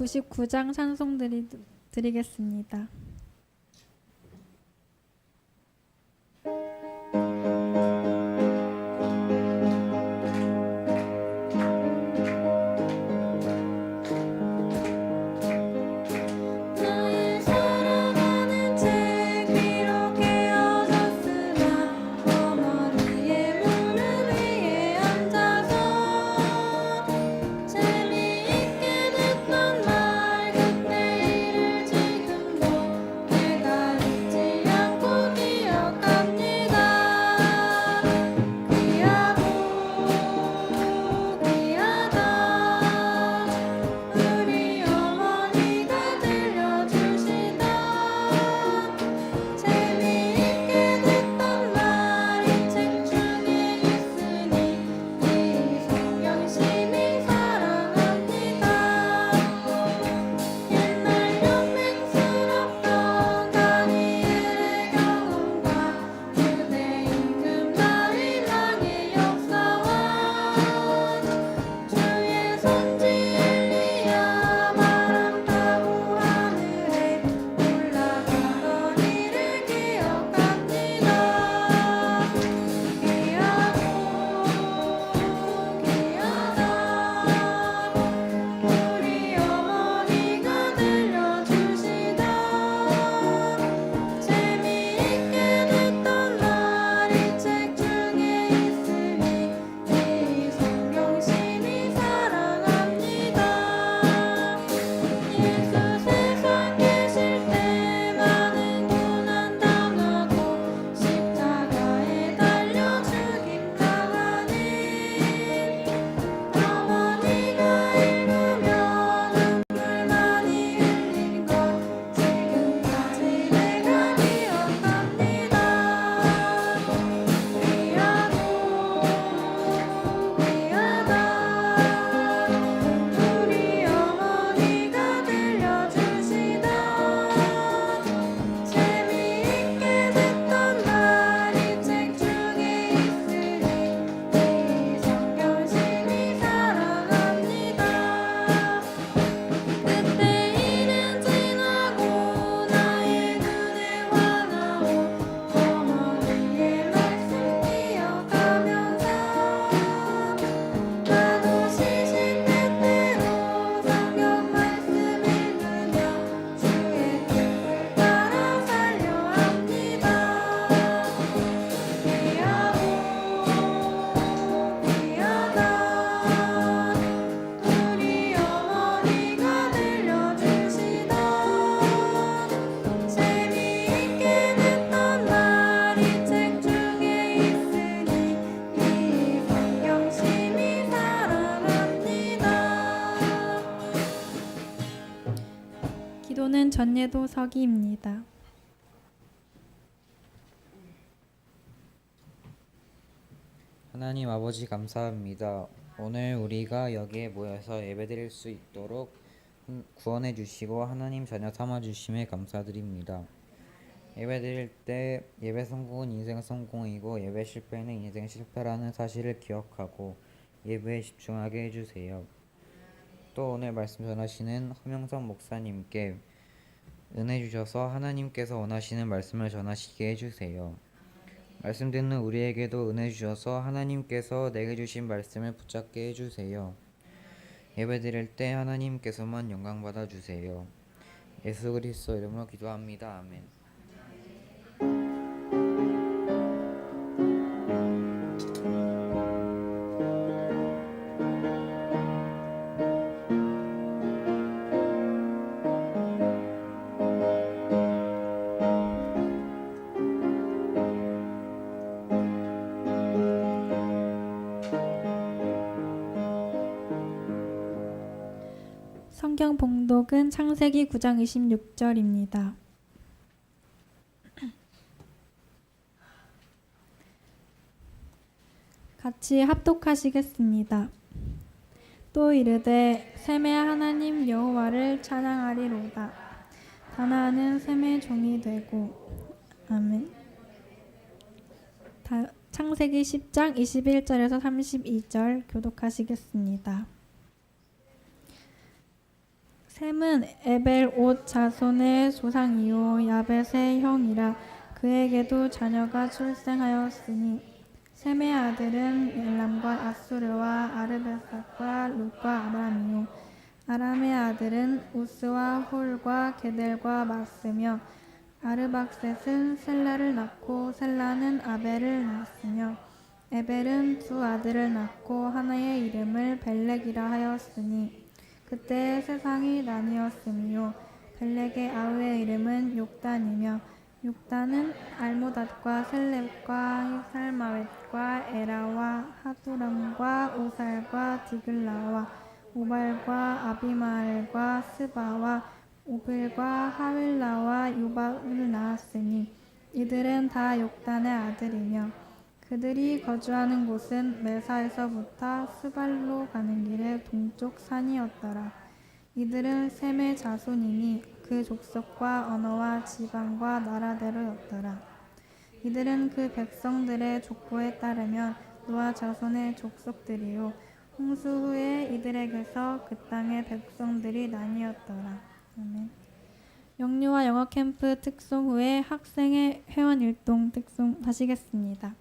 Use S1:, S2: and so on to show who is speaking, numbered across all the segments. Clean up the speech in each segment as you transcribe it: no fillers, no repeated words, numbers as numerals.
S1: 99장 찬송 드리겠습니다. 기도는 전예도 서기입니다.
S2: 하나님 아버지 감사합니다. 오늘 우리가 여기에 모여서 예배드릴 수 있도록 구원해 주시고 하나님 자녀 삼아 주심에 감사드립니다. 예배드릴 때 예배 성공은 인생 성공이고 예배 실패는 인생 실패라는 사실을 기억하고 예배에 집중하게 해주세요. 또 오늘 말씀 전하시는 허명선 목사님께 은혜 주셔서 하나님께서 원하시는 말씀을 전하시게 해주세요. 말씀 듣는 우리에게도 은혜 주셔서 하나님께서 내게 주신 말씀을 붙잡게 해주세요. 예배 드릴 때 하나님께서만 영광 받아주세요. 예수 그리스도 이름으로 기도합니다. 아멘.
S1: 성경 봉독은 창세기 9장 26절입니다. 같이 합독하시겠습니다. 또 이르되 셈의 하나님 여호와를 찬양하리로다. 다나아는 셈의 종이 되고. 아멘. 창세기 10장 21절에서 32절 교독하시겠습니다. 셈은 에벨 온 자손의 조상이요 야벳의 형이라. 그에게도 자녀가 출생하였으니 셈의 아들은 엘람과 아수르와 아르베삭과 룻과 아람이요 아람의 아들은 우스와 홀과 게델과 마스며 아르박셋은 셀라를 낳고 셀라는 아벨을 낳았으며 에벨은 두 아들을 낳고 하나의 이름을 벨렉이라 하였으니 그때 세상이 나뉘었으며 벨렉의 아우의 이름은 욕단이며 욕단은 알모닷과 셀렙과 살마웻과 에라와 하두람과 오살과 디글라와 오발과 아비마엘과 스바와 오빌과 하윌라와 요박을 낳았으니 이들은 다 욕단의 아들이며 그들이 거주하는 곳은 메사에서부터 스발로 가는 길의 동쪽 산이었더라. 이들은 셈의 자손이니 그 족속과 언어와 지방과 나라대로였더라. 이들은 그 백성들의 족보에 따르면 노아 자손의 족속들이요 홍수 후에 이들에게서 그 땅의 백성들이 나뉘었더라. 아멘. 영유아 영어 캠프 특송 후에 학생의 회원 일동 특송 하시겠습니다.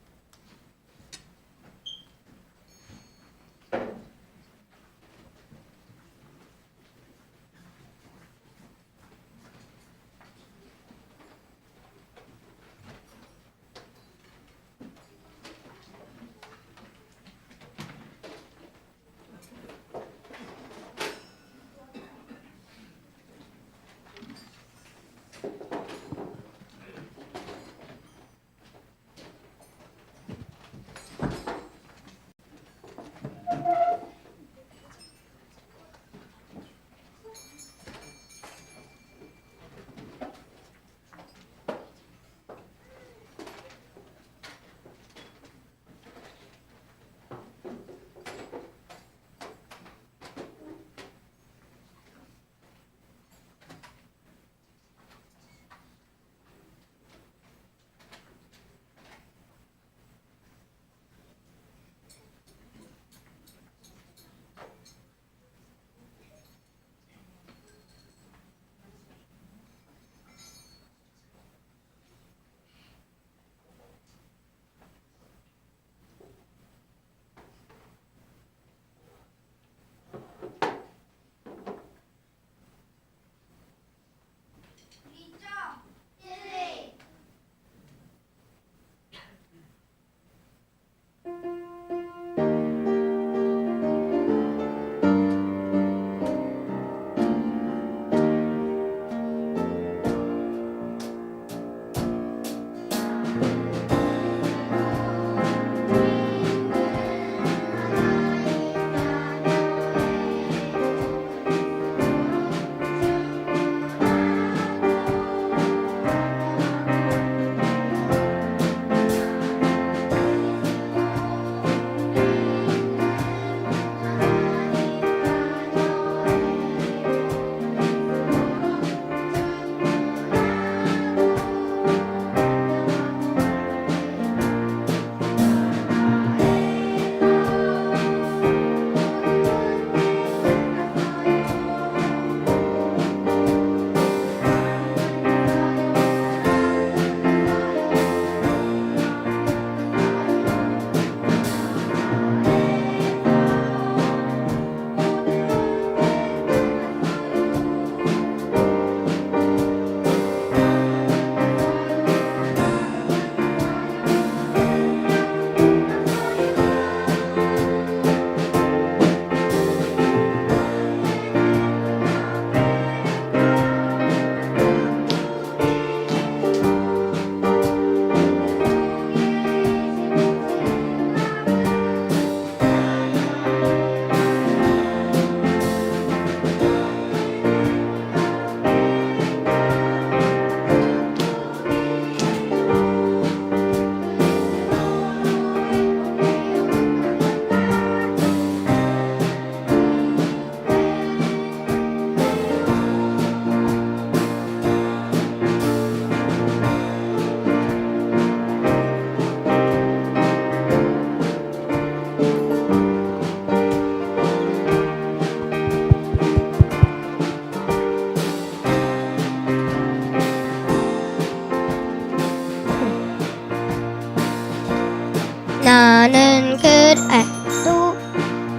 S3: 그래도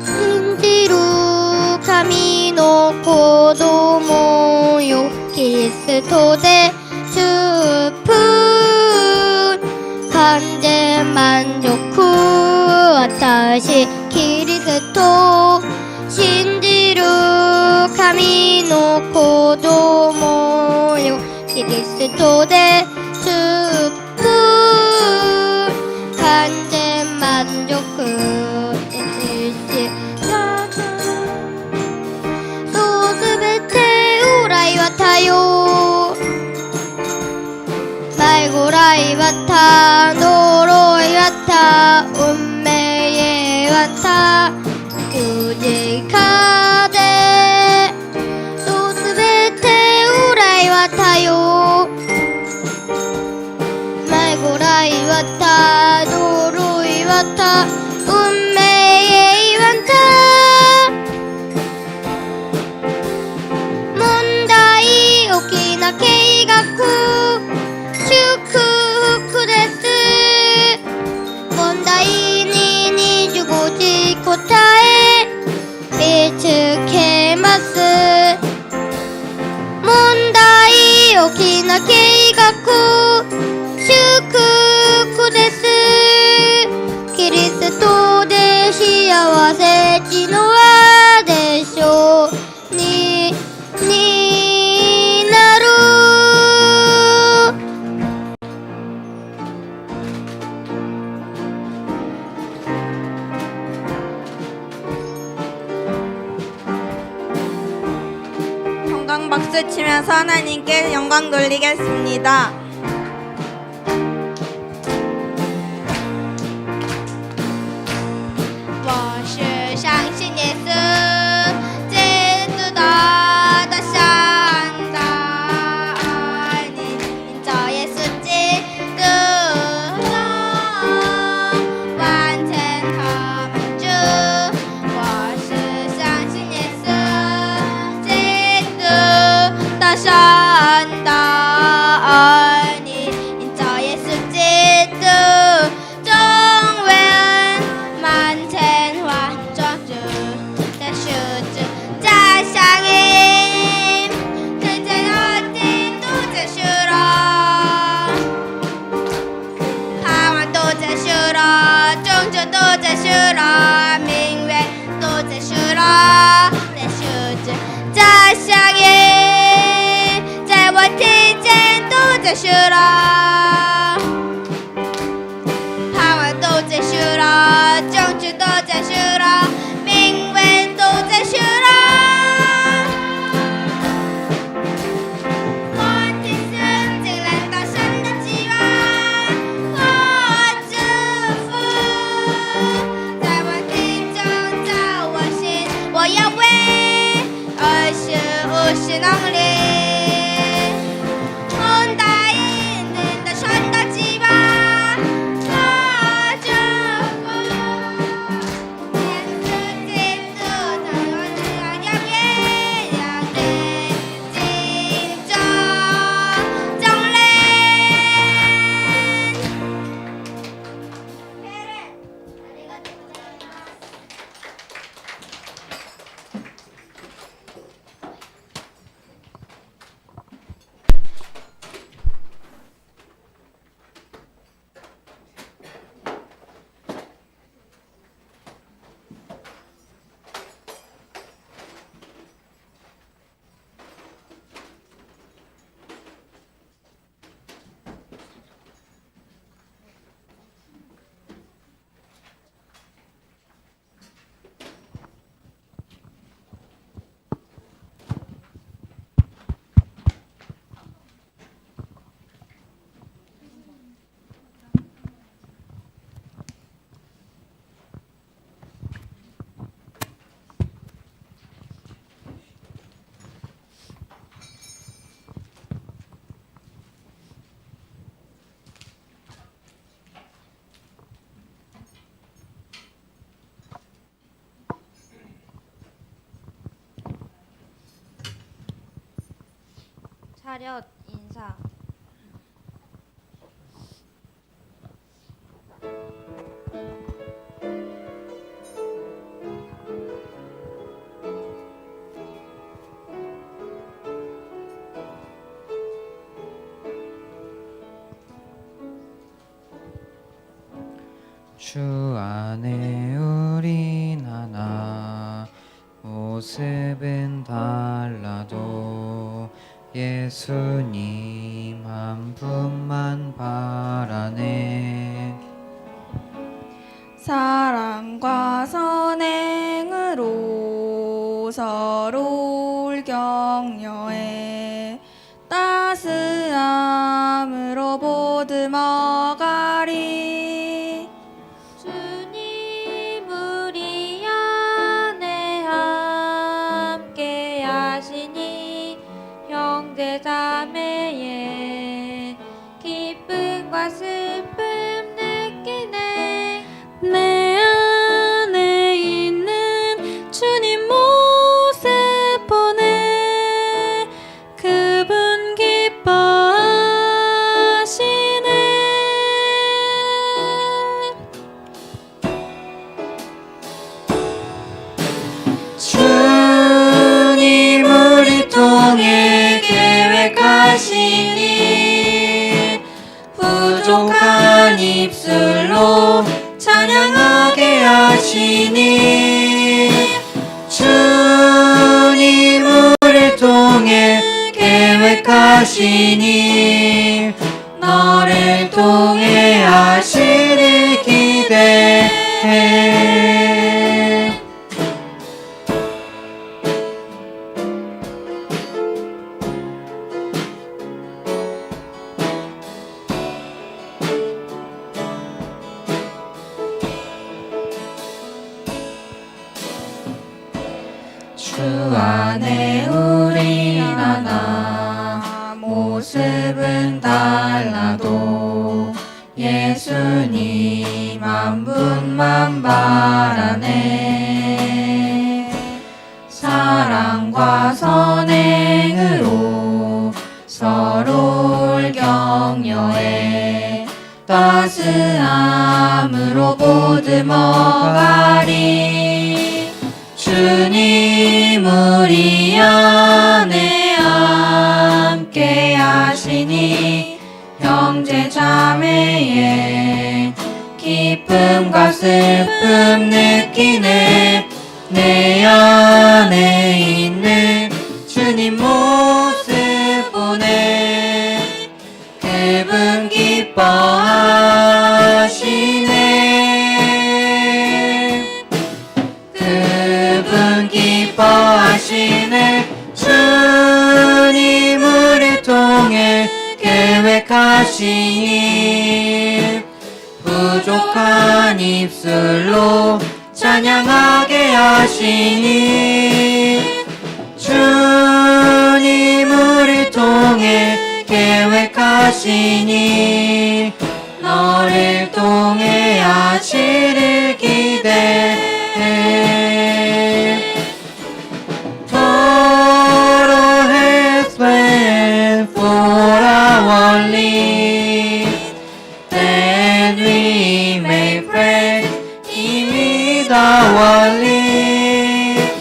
S3: 신지루 가미노 고도모요 그리스도의 숲은 간제 만족후 다시 그리스도 신지루 가미노 고도모요 그리스도의 숲은 간제 만족후 소스베테 우라이 와타요 말고라이 와타 노로이 와타 운명의 와타 유지카데 소스베테 우라이 와타요 말고라이 와타 노로이 와타 운명의 와타問題大きな計画祝福です問題に25時答え見つけます問題大きな計画祝福ですキリストで幸せ地の輪でしょうになる
S4: 건강 박수 치면서 하나님께 영광 돌리겠습니다.
S3: 차렷 인사.
S2: 주 안에 우린 하나 모습은 달라도 예수님 한 분만 바라네.
S4: 사랑과 선행으로 서로를 격려해 따스함으로 보듬어가리.
S5: 주님 우리 안에 함께 하시니 형제 자매의 기쁨과 슬픔 느끼네. 내 안에 있는 주님 모습 보네. 그분 기뻐하시네.
S2: 주님 우리 통해 계획하시니 부족한 입술로 찬양하게 하시니 주님 우리 통해 계획하시니 너를 통해 하시를 기대해. 주 안에 우린 하나 모습은 달라도 예수님 한 분만 바라네. 사랑과 선행으로 서로를 격려해 따스함으로 보듬어가리. 주님 우리 안에 함께 하시니 형제 자매의 기쁨과 슬픔 느끼네. 내 안에 있는 주님 모습 보네. 그분 기뻐하시네. 그분 기뻐하시네. 주님 우리 통해 계획하시니 부족한 입술로 찬양하게 하시니 주님 우리 통해 계획하시니 너를 통해 하시를 기대해. Follow His plan for our lives, that we may praise Him with our lips.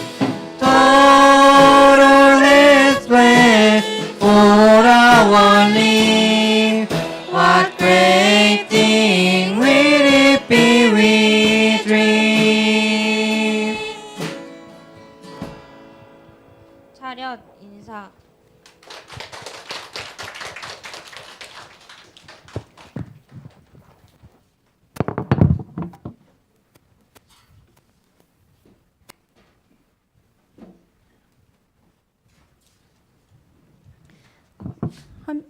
S2: Follow His plan for our lives. What great thing will it be we dream?
S5: 차렷 인사.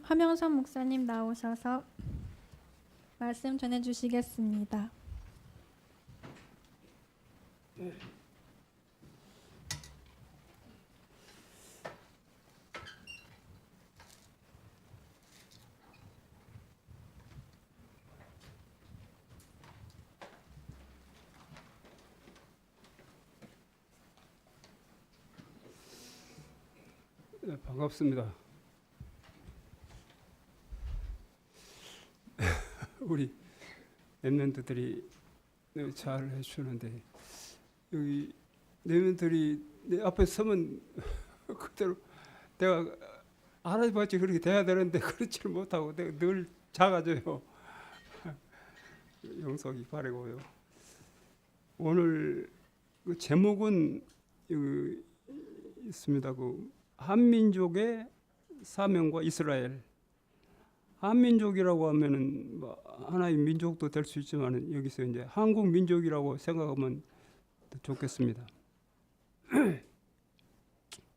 S1: 화명선 목사님 나오셔서 말씀 전해주시겠습니다.
S6: 네, 반갑습니다. 우리 랩런트들이 잘 해주는데 여기 랩런트들이 내 앞에 서면 그대로 내가 할아버지 그렇게 돼야 되는데 그렇지를 못하고 내가 늘 작아져요. 용서하기 바라고요. 오늘 그 제목은 있습니다. 그 한민족의 사명과 이스라엘. 한민족이라고 하면은 뭐 하나의 민족도 될 수 있지만 여기서 이제 한국 민족이라고 생각하면 좋겠습니다.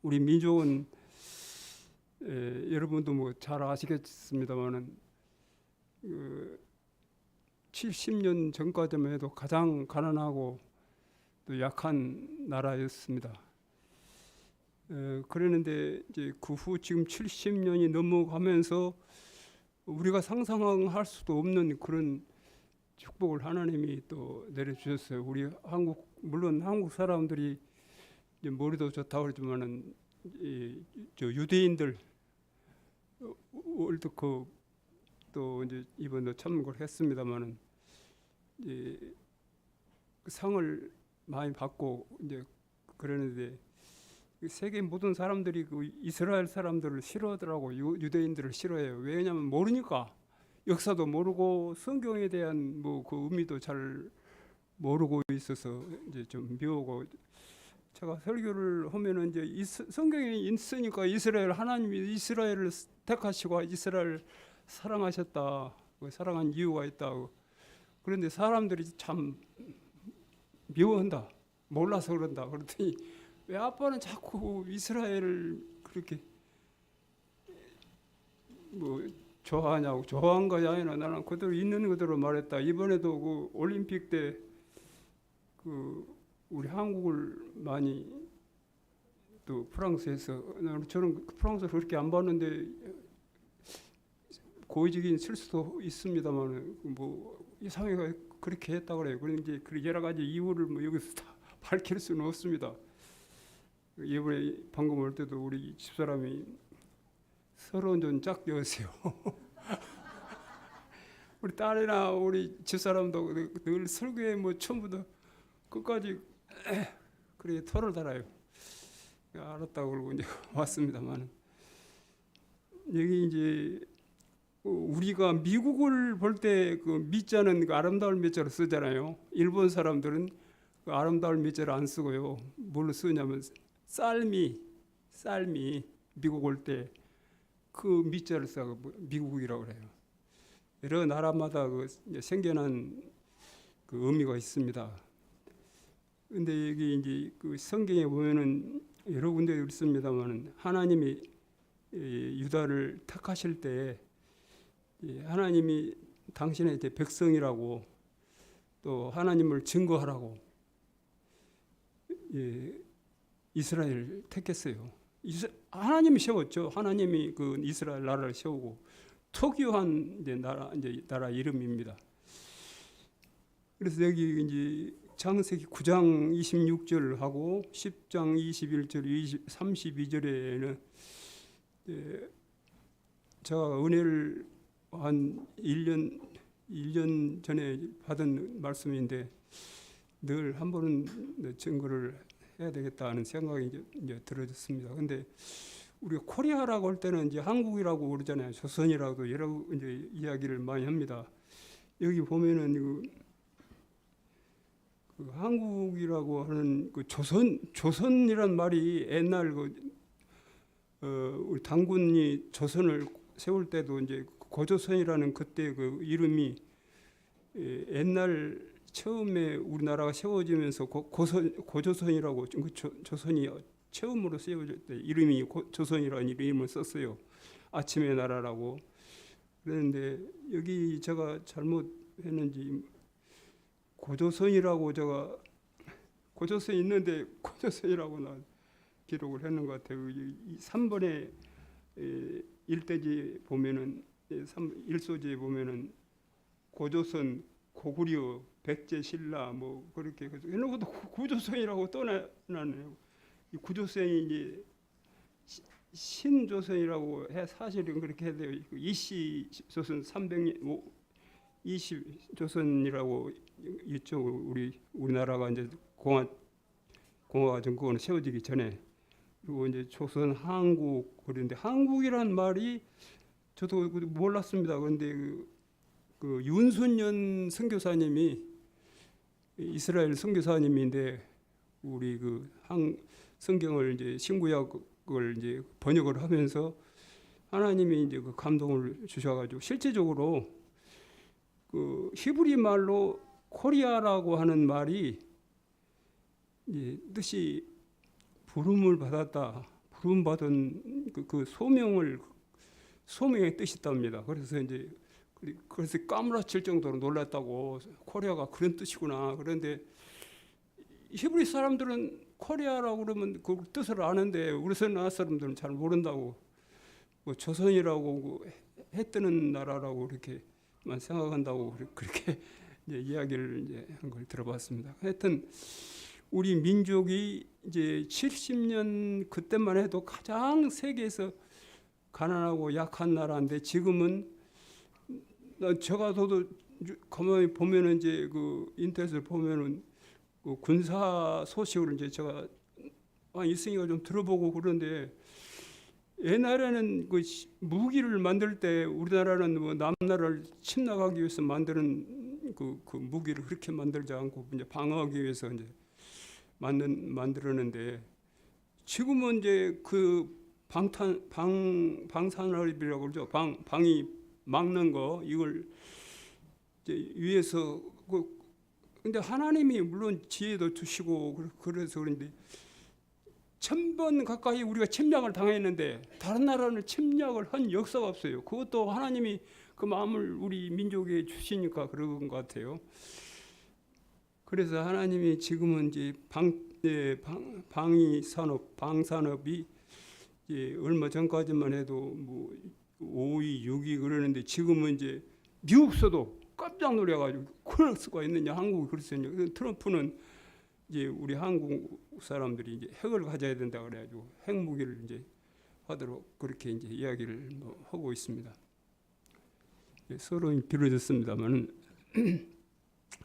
S6: 우리 민족은 여러분도 뭐 잘 아시겠습니다만은 70년 전까지만 해도 가장 가난하고 또 약한 나라였습니다. 그러는데 이제 그 후 지금 70년이 넘어가면서 우리가 상상할 수도 없는 그런 축복을 하나님이 또 내려주셨어요. 우리 한국 물론 한국 사람들이 이제 머리도 좋다고 그러지만은 저 유대인들 월드컵 또 이제 이번에 참가를 했습니다만은 그 상을 많이 받고 이제 그러는데 세계 모든 사람들이 그 이스라엘 사람들을 싫어하더라고. 유대인들을 싫어해요. 왜냐하면 모르니까 역사도 모르고 성경에 대한 뭐 그 의미도 잘 모르고 있어서 이제 좀 미우고 제가 설교를 하면은 이제 성경에 있으니까 이스라엘 하나님이 이스라엘을 택하시고 이스라엘 사랑하셨다. 사랑한 이유가 있다. 그런데 사람들이 참 미워한다. 몰라서 그런다. 그랬더니 왜 아빠는 자꾸 이스라엘을 그렇게 뭐 좋아하냐고. 좋아한 것이 아니라 나는 그대로 있는 그대로 말했다. 이번에도 그 올림픽 때 그 우리 한국을 많이 또 프랑스에서 저는 프랑스를 그렇게 안 봤는데 고의적인 실수도 있습니다만 뭐 이상해가 그렇게 했다고 그래요. 그런데 그 여러 가지 이유를 뭐 여기서 다 밝힐 수는 없습니다. 이번에 방금 올 때도 우리 집사람이 서러운 좀 짝이었어요. 우리 딸이나 우리 집사람도 늘 설교에 뭐 처음부터 끝까지 그렇게 토를 달아요. 알았다고 그러고 이제 왔습니다만 여기 이제 우리가 미국을 볼 때 그 미자는 그 아름다울 미자로 쓰잖아요. 일본 사람들은 그 아름다울 미자를 안 쓰고요. 뭘로 쓰냐면 쌀미 미국 올 때 그 미자를 써고 미국이라고 그래요. 여러 나라마다 그 생겨난 그 의미가 있습니다. 근데 여기 이제 그 성경에 보면은 여러 군데 있습니다만은 하나님이 유다를 택하실 때 하나님이 당신의 이제 백성이라고 또 하나님을 증거하라고 이스라엘 택했어요. 하나님이 세웠죠. 하나님이 그 이스라엘 나라를 세우고 특유한 이제 나라 이름입니다. 그래서 여기 이제 창세기 9장 26절하고 10장 21절, 32절에는 제가 은혜를 한 1년 전에 받은 말씀인데 늘 한 번은 증거를 해야 되겠다는 생각이 이제 들어졌습니다. 근데 우리가 코리아라고 할 때는 이제 한국이라고 그러잖아요. 조선이라고도 여러 이제 이야기를 많이 합니다. 여기 보면은 그 한국이라고 하는 그 조선이란 말이 옛날 우리 당군이 조선을 세울 때도 이제 고조선이라는 그때 그 이름이 옛날 처음에 우리나라가 세워지면서 고조선이라고 조선이 처음으로 세워질 때 이름이 조선이라는 이름을 썼어요. 아침의 나라라고. 그런데 여기 제가 잘못했는지 고조선이라고 제가 고조선 있는데 고조선이라고 나 기록을 했는 것 같아요. 3번에 1대지 보면은 1소지에 보면은 고조선, 고구려, 백제, 신라 뭐 그렇게 해놓고도 구조선이라고 떠나네요. 이 구조선이 이제 신조선이라고 해 사실은 그렇게 해야 돼요. 이씨 조선 300년 20조선이라고 있죠. 우리나라가 이제 공화 정권을 세워지기 전에. 그리고 이제 조선, 한국 그런데 한국이란 말이 저도 몰랐습니다. 그런데 그 윤순년 선교사님이 이스라엘 선교사님인데 우리 그 성경을 이제 신구약을 이제 번역을 하면서 하나님이 이제 그 감동을 주셔가지고 실제적으로 그 히브리 말로 코리아라고 하는 말이 이제 뜻이 부름을 받았다, 부름 받은 그 소명의 뜻이 있답니다. 그래서 까무라칠 정도로 놀랐다고. 코리아가 그런 뜻이구나. 그런데 히브리 사람들은 코리아라고 그러면 그 뜻을 아는데 우리나라 사람들은 잘 모른다고. 뭐 조선이라고 해 뜨는 나라라고 이렇게만 생각한다고 그렇게 이제 이야기를 이제 한 걸 들어봤습니다. 하여튼 우리 민족이 이제 70년 그때만 해도 가장 세계에서 가난하고 약한 나라인데 지금은 저도 가만히 보면은 이제 그 인터넷을 보면은 그 군사 소식을 이제 제가 있으니까 좀 들어보고 그런데 옛날에는 그 무기를 만들 때 우리나라는 뭐 남나라를 침략하기 위해서 만드는 그 무기를 그렇게 만들지 않고 이제 방어하기 위해서 이제 만들었는데 지금은 이제 그 방산업이라고 그러죠. 방이 막는 거 이걸 이제 위해서 근데 하나님이 물론 지혜도 주시고 그래서 그런데 1000번 가까이 우리가 침략을 당했는데 다른 나라는 침략을 한 역사가 없어요. 그것도 하나님이 그 마음을 우리 민족에 주시니까 그런 것 같아요. 그래서 하나님이 지금은 이제 방산업이 이제 얼마 전까지만 해도 뭐 5위, 6위 그러는데 지금은 이제 미국서도 깜짝 놀래가지고 그럴 수가 있느냐, 한국이 그랬었냐. 트럼프는 이제 우리 한국 사람들이 이제 핵을 가져야 된다 그래가지고 핵무기를 이제 하도록 그렇게 이제 이야기를 하고 있습니다. 서로 비롯했습니다만은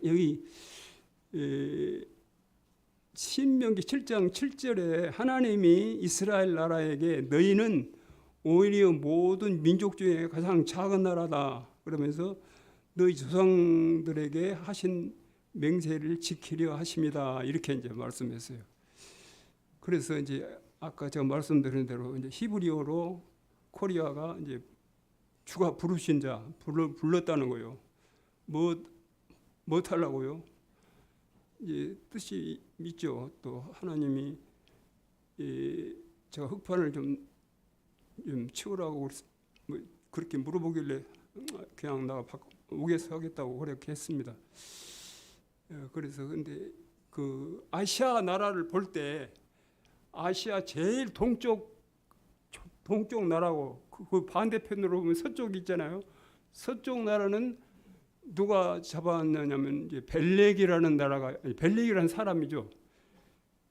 S6: 여기 신명기 7장 7절에 하나님이 이스라엘 나라에게 너희는 오히려 모든 민족 중에 가장 작은 나라다 그러면서 너희 조상들에게 하신 맹세를 지키려 하십니다. 이렇게 이제 말씀했어요. 그래서 이제 아까 제가 말씀드린 대로 이제 히브리어로 코리아가 이제 주가 부르신 자 불렀다는 거예요. 뭐 하려고요? 이제 뜻이 있죠. 또 하나님이 제가 흑판을 좀 치우라고 뭐 그렇게 물어보길래 그냥 나가 오게서 하겠다고 그렇게 했습니다. 그래서 근데 그 아시아 나라를 볼 때 아시아 제일 동쪽 나라고 그 반대편으로 보면 서쪽 있잖아요. 서쪽 나라는 누가 잡아왔느냐면 이제 벨렉이라는 나라가 벨렉이라는 사람이죠.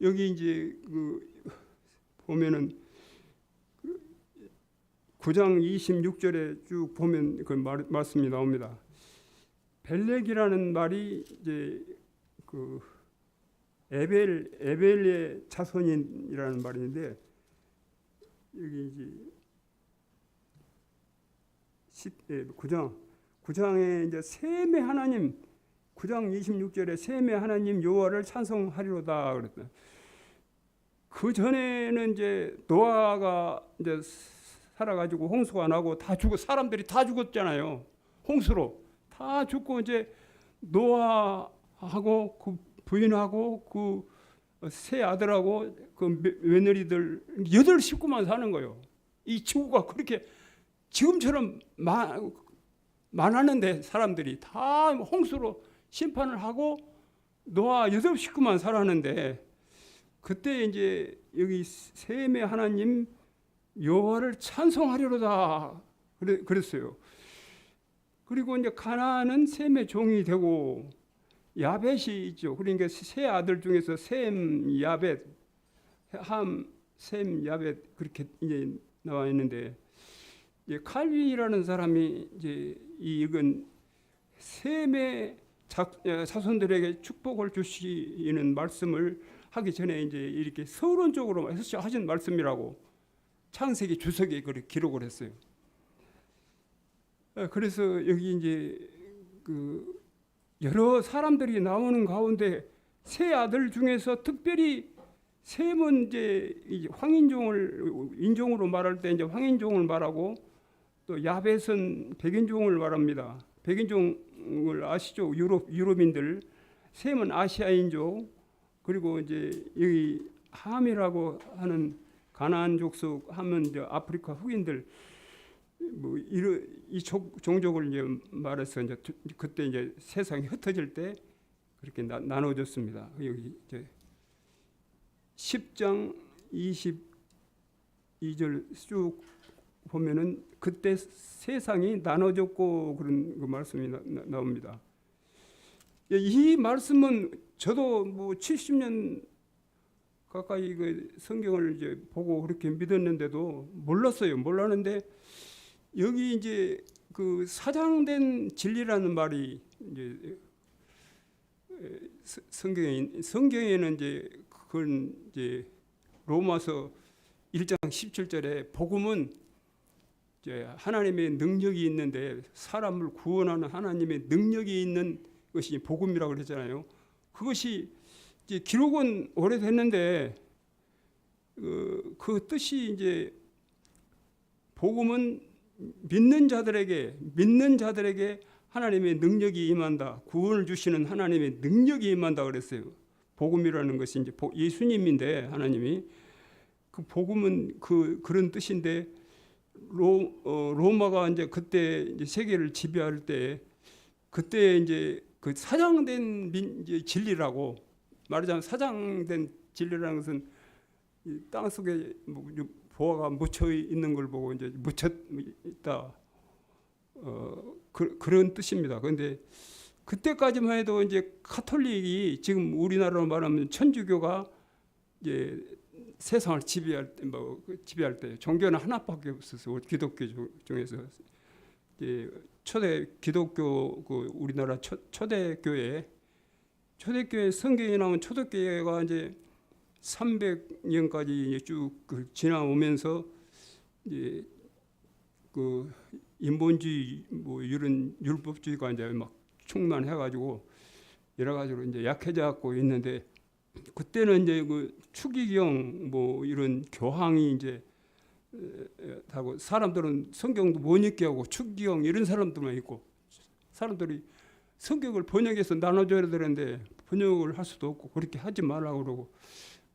S6: 여기 이제 그 보면은 9장 26절에 쭉 보면 그 말씀이 나옵니다. 벨렉이라는 말이 이제 그 에벨의 자손이라는 말인데 여기 이제 9장에 이제 셈의 하나님 9장 26절에 셈의 하나님 여호와를 찬송하리로다 그랬다. 그 전에는 이제 노아가 이제 살아가지고 홍수가 나고 다 죽고 사람들이 다 죽었잖아요. 홍수로 다 죽고 이제 노아하고 그 부인하고 그 세 아들하고 그 며느리들 8식구만 사는 거예요. 이 지구가 그렇게 지금처럼 많았는데 사람들이 다 홍수로 심판을 하고 노아 8식구만 살았는데 그때 이제 여기 셈의 하나님 여호와를 찬송하리로다 그랬어요. 그리고 이제 가나안은 셈의 종이 되고 야벳이 있죠. 그러니까 세 아들 중에서 셈, 야벳, 함, 셈, 야벳 그렇게 이제 나와 있는데 이제 칼빈이라는 사람이 이제 이건 셈의 자손들에게 축복을 주시는 말씀을 하기 전에 이제 이렇게 서론적으로 하신 말씀이라고 창세기 주석에 그렇게 기록을 했어요. 그래서 여기 이제 그 여러 사람들이 나오는 가운데 세 아들 중에서 특별히 셈은 이제 황인종을 인종으로 말할 때 이제 황인종을 말하고 또 야벳은 백인종을 말합니다. 백인종을 아시죠? 유럽인들. 셈은 아시아인족. 그리고 이제 여기 함이라고 하는 가나안 족속 하면 이제 아프리카 흑인들 뭐 이 종족을 이제 말해서 이제 그때 이제 세상이 흩어질 때 그렇게 나눠졌습니다. 여기 이제 10장 22절 쭉 보면은 그때 세상이 나눠졌고 그런 그 말씀이 나옵니다. 이 말씀은 저도 뭐 70년 가까이 그 성경을 이제 보고 그렇게 믿었는데도 몰랐어요. 몰랐는데 여기 이제 그 사장된 진리라는 말이 이제 성경에는 이제 그건 이제 로마서 1장 17절에 복음은 이제 하나님의 능력이 있는데 사람을 구원하는 하나님의 능력이 있는 것이 복음이라고 그랬잖아요. 그것이 이제 기록은 오래됐는데 그 뜻이 이제 복음은 믿는 자들에게 하나님의 능력이 임한다. 구원을 주시는 하나님의 능력이 임한다 그랬어요. 복음이라는 것이 이제 예수님인데 하나님이 그 복음은 그런 뜻인데 로마가 이제 그때 이제 세계를 지배할 때 그때 이제 그 사장된 이제 진리라고 말하자면 사장된 진리라는 것은 땅 속에 뭐 보화가 묻혀 있는 걸 보고 이제 묻혀 있다 그런 뜻입니다. 그런데 그때까지만 해도 이제 카톨릭이 지금 우리나라로 말하면 천주교가 이제 세상을 지배할 때 종교는 하나밖에 없었어요. 기독교 중에서 이제 초대 기독교 그 우리나라 초대교회 성경에 나온 초대교회가 이제 300년까지 쭉 지나오면서 이제 그 인본주의 뭐 이런 율법주의가 이제 막 충만해가지고 여러 가지로 이제 약해져갖고 있는데 그때는 이제 그 추기경 뭐 이런 교황이 이제 하고 사람들은 성경도 못 읽게 하고 추기경 이런 사람들만 있고 사람들이 성경을 번역해서 나눠줘야 되는데 번역을 할 수도 없고 그렇게 하지 말라고 그러고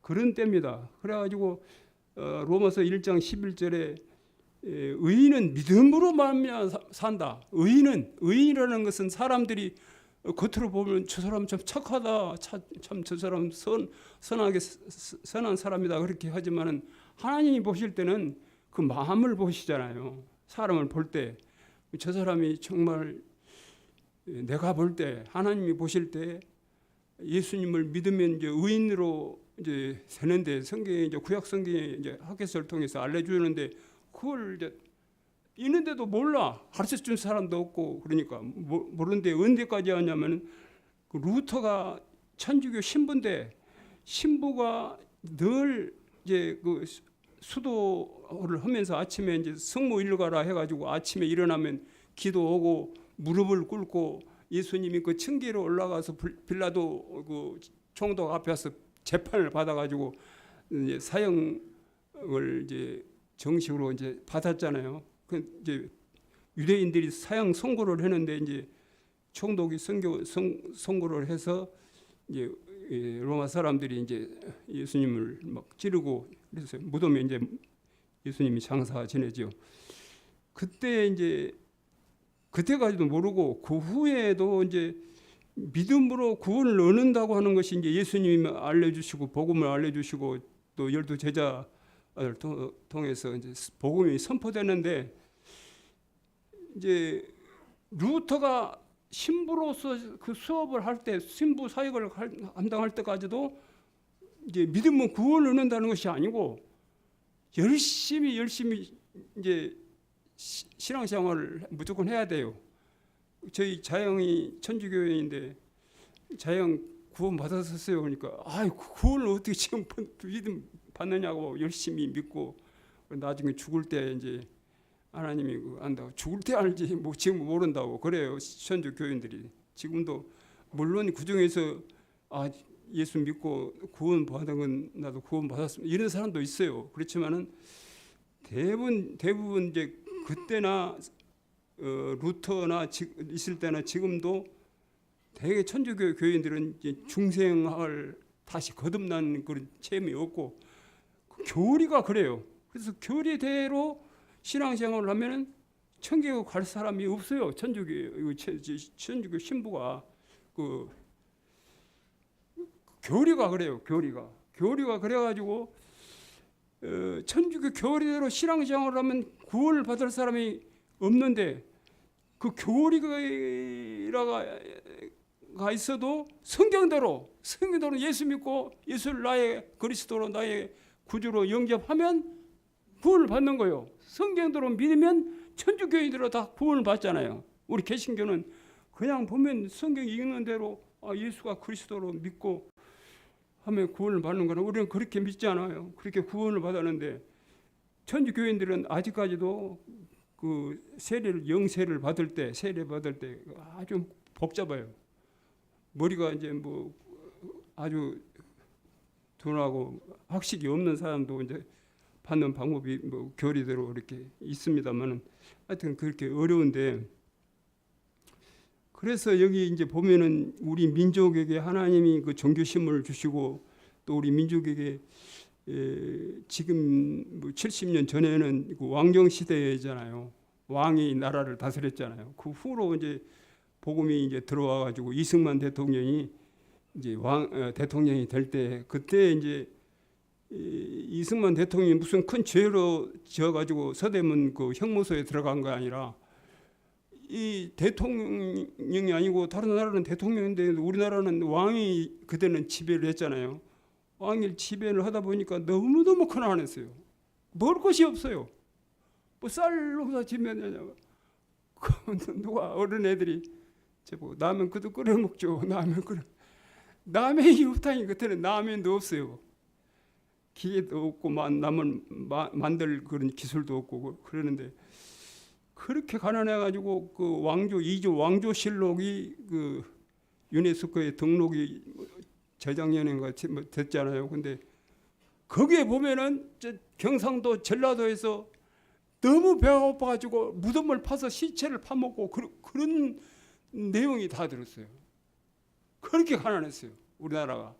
S6: 그런 때입니다. 그래가지고 로마서 1장 11절에 의인은 믿음으로 말미암아 산다. 의인이라는 것은 사람들이 겉으로 보면 저 사람 참 착하다, 참 저 사람 선한 사람이다 그렇게 하지만은 하나님이 보실 때는 그 마음을 보시잖아요. 사람을 볼 때 저 사람이 정말 내가 볼 때 하나님이 보실 때 예수님을 믿으면 이제 의인으로 이제 되는데 성경에 이제 구약 성경에 이제 학개서를 통해서 알려주는데 그걸 이제 있는데도 몰라 가르쳐 준 사람도 없고 그러니까 모르는데 언제까지 하냐면 그 루터가 천주교 신부인데 신부가 늘 이제 그 수도를 하면서 아침에 이제 성모 일가라 해가지고 아침에 일어나면 기도하고 무릎을 꿇고 예수님이 그 층계로 올라가서 빌라도 그 총독 앞에서 재판을 받아가지고 이제 사형을 이제 정식으로 이제 받았잖아요. 그 이제 유대인들이 사형 선고를 했는데 이제 총독이 선고를 해서 이제 로마 사람들이 이제 예수님을 막 찌르고 그래서 무덤에 이제 예수님이 장사 지내죠. 그때 이제 그때까지도 모르고 그 후에도 이제 믿음으로 구원을 얻는다고 하는 것이 이제 예수님이 알려주시고 복음을 알려주시고 또 12 제자를 통해서 이제 복음이 선포되는데 이제 루터가 신부로서 그 수업을 할 때 신부 사역을 감당할 때까지도 이제 믿음은 구원을 얻는다는 것이 아니고 열심히 이제 신앙생활을 무조건 해야 돼요. 저희 자영이 천주교회인데 자영 구원 받았었어요. 그러니까 구원을 어떻게 지금 믿음 받느냐고 열심히 믿고 나중에 죽을 때 이제 하나님이 안다고 죽을 때 알지 뭐 지금 모른다고 그래요. 천주 교인들이 지금도 물론 그 중에서 예수 믿고 구원 받은 건 나도 구원 받았습니다 이런 사람도 있어요. 그렇지만은 대부분 이제 그때나 루터나 있을 때나 지금도 대개 천주교 교인들은 이제 중생을 다시 거듭난 그런 체험이 없고 그 교리가 그래요. 그래서 교리대로 신앙생활을 하면은 천국에 갈 사람이 없어요. 천주교 신부가 그 교리가 그래요. 교리가 그래가지고 천주교 교리대로 신앙생활을 하면 구원을 받을 사람이 없는데 그 교리가 있어도 성경대로 예수 믿고 예수를 나의 그리스도로 나의 구주로 영접하면 구원을 받는 거예요. 성경대로 믿으면 천주교인들은 다 구원을 받잖아요. 우리 개신교는 그냥 보면 성경 읽는 대로 예수가 그리스도로 믿고 하면 구원을 받는 거라. 우리는 그렇게 믿지 않아요. 그렇게 구원을 받았는데 천주교인들은 아직까지도 그 영세를 받을 때 아주 복잡해요. 머리가 이제 뭐 아주 둔하고 학식이 없는 사람도 이제 받는 방법이 뭐 교리대로 이렇게 있습니다만은 하여튼 그렇게 어려운데, 그래서 여기 이제 보면은 우리 민족에게 하나님이 그 종교심을 주시고 또 우리 민족에게 지금 뭐 70년 전에는 그 왕정 시대잖아요. 왕이 나라를 다스렸잖아요. 그 후로 이제 복음이 이제 들어와 가지고 이승만 대통령이 이제 대통령이 될 때, 그때 이제 이승만 대통령이 무슨 큰 죄로 지어 가지고 서대문 그 형무소에 들어간 거 아니라 이 대통령이 아니고 다른 나라는 대통령인데 우리나라는 왕이 그때는 지배를 했잖아요. 왕이 지배를 하다 보니까 너무너무 가난했어요. 먹을 것이 없어요. 뭐 쌀 농사 지면 누가 어른 애들이 제보 라면 그도 끓여 먹죠. 라면이 없다니. 그때는 라면도 없어요. 기계도 없고 라면 만들 그런 기술도 없고 그러는데, 그렇게 가난해가지고 그 이조 왕조실록이 그 유네스코에 등록이 재작년인가 됐잖아요. 근데 거기에 보면은 경상도 전라도에서 너무 배가 고파가지고 무덤을 파서 시체를 파먹고 그런 내용이 다 들었어요. 그렇게 가난했어요, 우리나라가.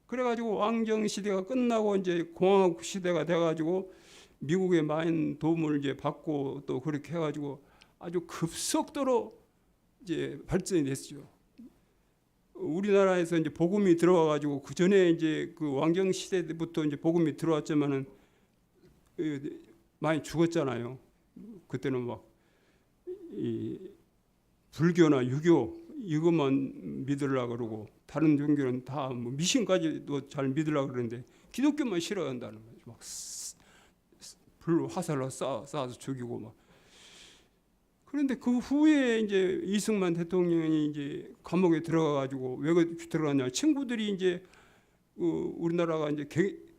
S6: 그래가지고 왕정 시대가 끝나고 이제 공화국 시대가 돼가지고 미국의 많은 도움을 이제 받고 또 그렇게 해가지고 아주 급속도로 이제 발전이 됐죠. 우리나라에서 이제 복음이 들어와가지고 그 전에 이제 그 왕정 시대 때부터 이제 복음이 들어왔지만은 많이 죽었잖아요. 그때는 막 이 불교나 유교 이것만 믿으려고 그러고 다른 종교는 다 뭐 미신까지도 잘 믿으려고 그러는데 기독교만 싫어한다는 거죠. 막 불 화살로 쏴서 죽이고 막. 그런데 그 후에 이제 이승만 대통령이 이제 감옥에 들어가가지고 왜 들어갔냐? 친구들이 이제 우리나라가 이제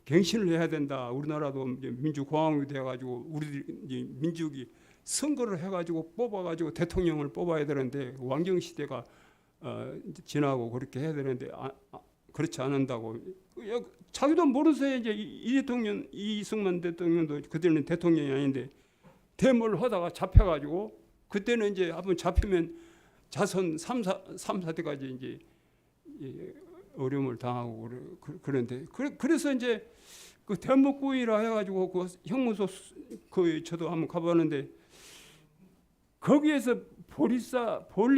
S6: 갱신을 해야 된다. 우리나라도 이제 민주공화국이 돼가지고 우리 이제 민족이 선거를 해가지고 뽑아가지고 대통령을 뽑아야 되는데 왕정 시대가 지나고 그렇게 해야 되는데 그렇지 않는다고. 자기도 모르서 이제 이승만 대통령도 그때는 대통령이 아닌데 대모를 하다가 잡혀가지고, 그때는 이제 한번 잡히면 자손 3사대까지 이제 어려움을 당하고 그런데 그래서 이제 그 대목구이라 해가지고 그 형무소 저도 한번 가봤는데 거기에서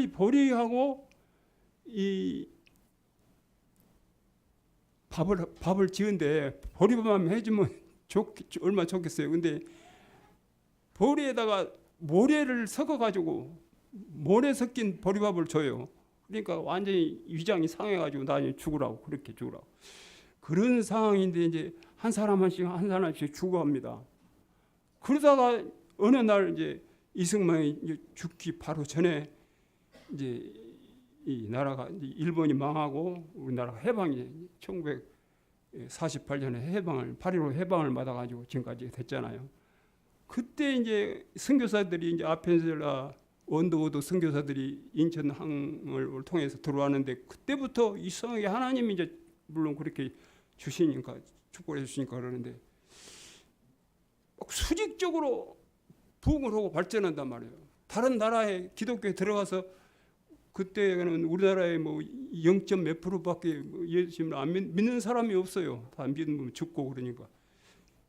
S6: 보리하고 이 밥을 지은데 보리밥만 해주면 얼마나 좋겠어요. 근데 보리에다가 모래를 섞어가지고 모래 섞인 보리밥을 줘요. 그러니까 완전히 위장이 상해가지고 나중에 그렇게 죽으라고. 그런 상황인데 이제 한 사람씩 죽어갑니다. 그러다가 어느 날 이제 이승만이 이제 죽기 바로 전에 이제 이 나라가 이제 일본이 망하고 우리나라가 해방이 1948년에 8.15 해방을 받아가지고 지금까지 됐잖아요. 그때 이제 선교사들이 이제 아펜셀라 원더우드 선교사들이 인천항을 통해서 들어왔는데 그때부터 이상하게 하나님이 이제 물론 그렇게 주시니까 축복해 주시니까 그러는데 막 수직적으로 부흥을 하고 발전한단 말이에요. 다른 나라에 기독교에 들어가서 그때는 우리나라에 뭐 0. 몇 %밖에 예수님을 안 믿는 사람이 없어요. 다 믿으면 죽고 그러니까.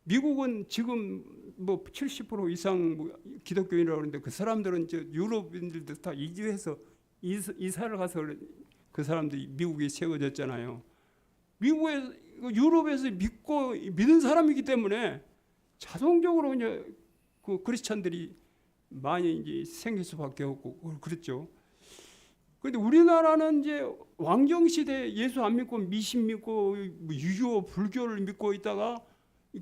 S6: 미국은 지금 뭐 70% 이상 뭐 기독교인이라고 하는데 그 사람들은 이제 유럽인들도 다 이주해서 이사를 가서 그 사람들이 미국에 세워졌잖아요. 미국에 유럽에서 믿는 사람이기 때문에 자동적으로 이제 그 크리스찬들이 많이 이제 생길 수밖에 없고 그랬죠. 그런데 우리나라는 이제 왕정 시대 예수 안 믿고 미신 믿고 유교 불교를 믿고 있다가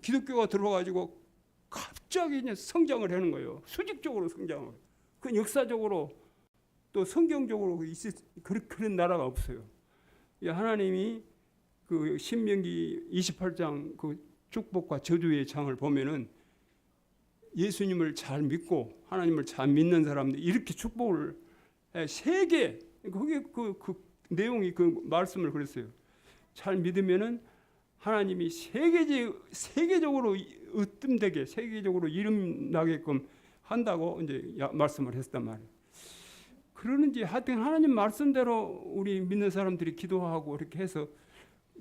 S6: 기독교가 들어와가지고 갑자기 이제 성장을 하는 거예요. 수직적으로 성장을. 그 역사적으로 또 성경적으로 그런 나라가 없어요. 하나님이 그 신명기 28장 그 축복과 저주의 장을 보면은 예수님을 잘 믿고 하나님을 잘 믿는 사람들 이렇게 축복을 세계 그게 그 내용이 그 말씀을 그랬어요. 잘 믿으면은 하나님이 세계적으로 으뜸되게 세계적으로 이름 나게끔 한다고 이제 말씀을 했단 말이에요. 그러는지 하여튼 하나님 말씀대로 우리 믿는 사람들이 기도하고 이렇게 해서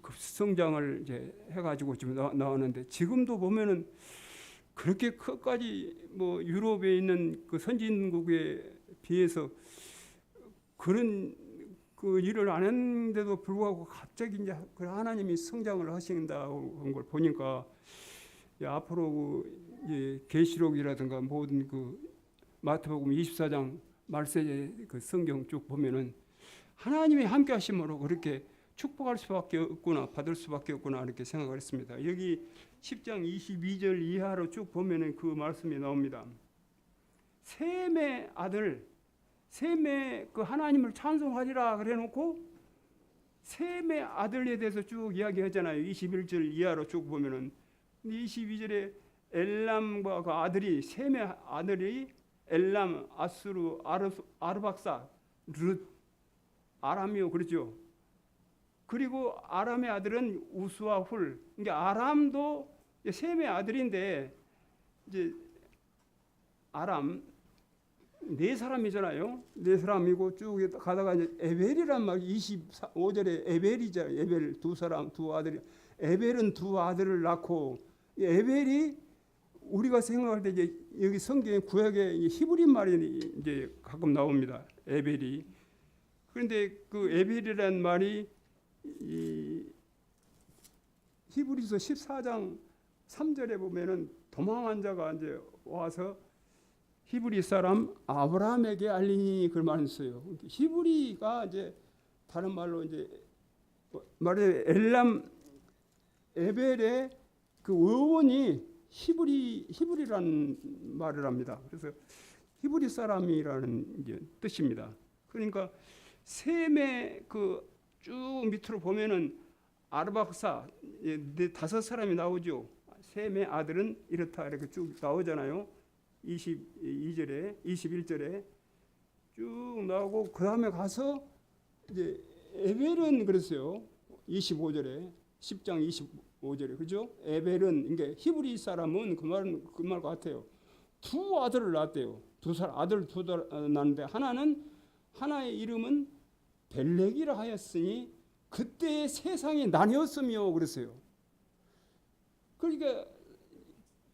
S6: 그 성장을 이제 해가지고 지금 나왔는데 지금도 보면은 그렇게 끝까지 뭐 유럽에 있는 그 선진국에 비해서 그런 그 일을 안 했는데도 불구하고 갑자기 이제 그 하나님이 성장을 하신다고 한 걸 보니까 앞으로 그 계시록이라든가 모든 그 마태복음 24장 말세의 그 성경 쭉 보면은 하나님이 함께 하심으로 그렇게 축복할 수밖에 없구나 받을 수밖에 없구나 이렇게 생각을 했습니다. 여기 10장 22절 이하로 쭉 보면은 그 말씀이 나옵니다. 셈의 아들 셈의 그 하나님을 찬송하리라 그래놓고 셈의 아들에 대해서 쭉 이야기하잖아요. 21절 이하로 쭉 보면은 22절에 엘람과 그 아들이 셈의 아들이 엘람, 아수르, 아르박사, 룻, 아람이요 그렇죠. 그리고 아람의 아들은 우스와 훌. 그러니까 아람도 셈의 아들인데 이제 아람 네 사람이잖아요. 네 사람이고 쭉 가다가 이제 에벨이란 말 25절에 에벨이잖아요. 에벨 두 사람 두 아들이 에벨은 두 아들을 낳고 에벨이 우리가 생각할 때 이제 여기 성경에 구약에 히브리 말이 이제 가끔 나옵니다. 에벨이. 그런데 그 에벨이라는 말이 이 히브리서 14장 3절에 보면은 도망한 자가 이제 와서 히브리 사람 아브라함에게 알리니 그 말을 써요. 히브리가 이제 다른 말로 이제 말해 엘람 에벨의 그 어원이 히브리라는 말을 합니다. 그래서 히브리 사람이라는 이제 뜻입니다. 그러니까 셈의 그 쭉 밑으로 보면은 아르박사 다섯 사람이 나오죠. 셈의 아들은 이렇다 이렇게 쭉 나오잖아요. 22절에 21절에 쭉 나오고 그 다음에 가서 이제 에벨은 그랬어요. 25절에 10장 25절에 그죠? 에벨은 그러니까 히브리 사람은 그 말 같아요. 두 아들을 낳았대요. 아들 두 아들 낳는데 하나의 이름은 벨렉이라 하였으니 그때 세상이 나뉘었으며 그랬어요. 그러니까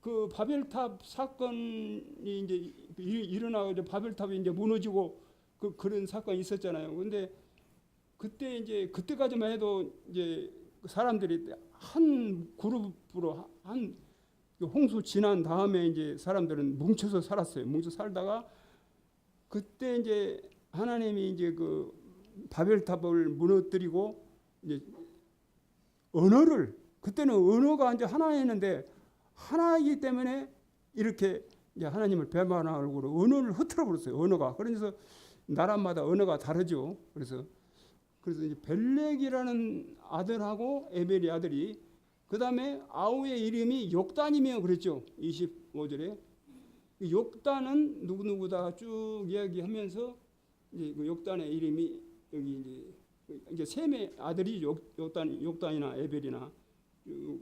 S6: 그 바벨탑 사건이 이제 일어나고 바벨탑이 이제 무너지고 그런 사건이 있었잖아요. 근데 그때 이제 그때까지만 해도 이제 사람들이 한 그룹으로 한 홍수 지난 다음에 이제 사람들은 뭉쳐서 살았어요. 뭉쳐 살다가 그때 이제 하나님이 이제 그 바벨탑을 무너뜨리고 이제 그때는 언어가 이제 하나였는데 하나이기 때문에 이렇게 이제 하나님을 배반하고 언어를 흐트러 버렸어요. 언어가. 그래서 나라마다 언어가 다르죠. 그래서 이제 벨렉이라는 아들하고 에벨이 아들이 그 다음에 아우의 이름이 욕단이며 그랬죠. 25절에 이 욕단은 누구누구다 쭉 이야기하면서 이제 그 욕단의 이름이 여기 이제 셈의 아들이 욕단이나 에벨이나 쭉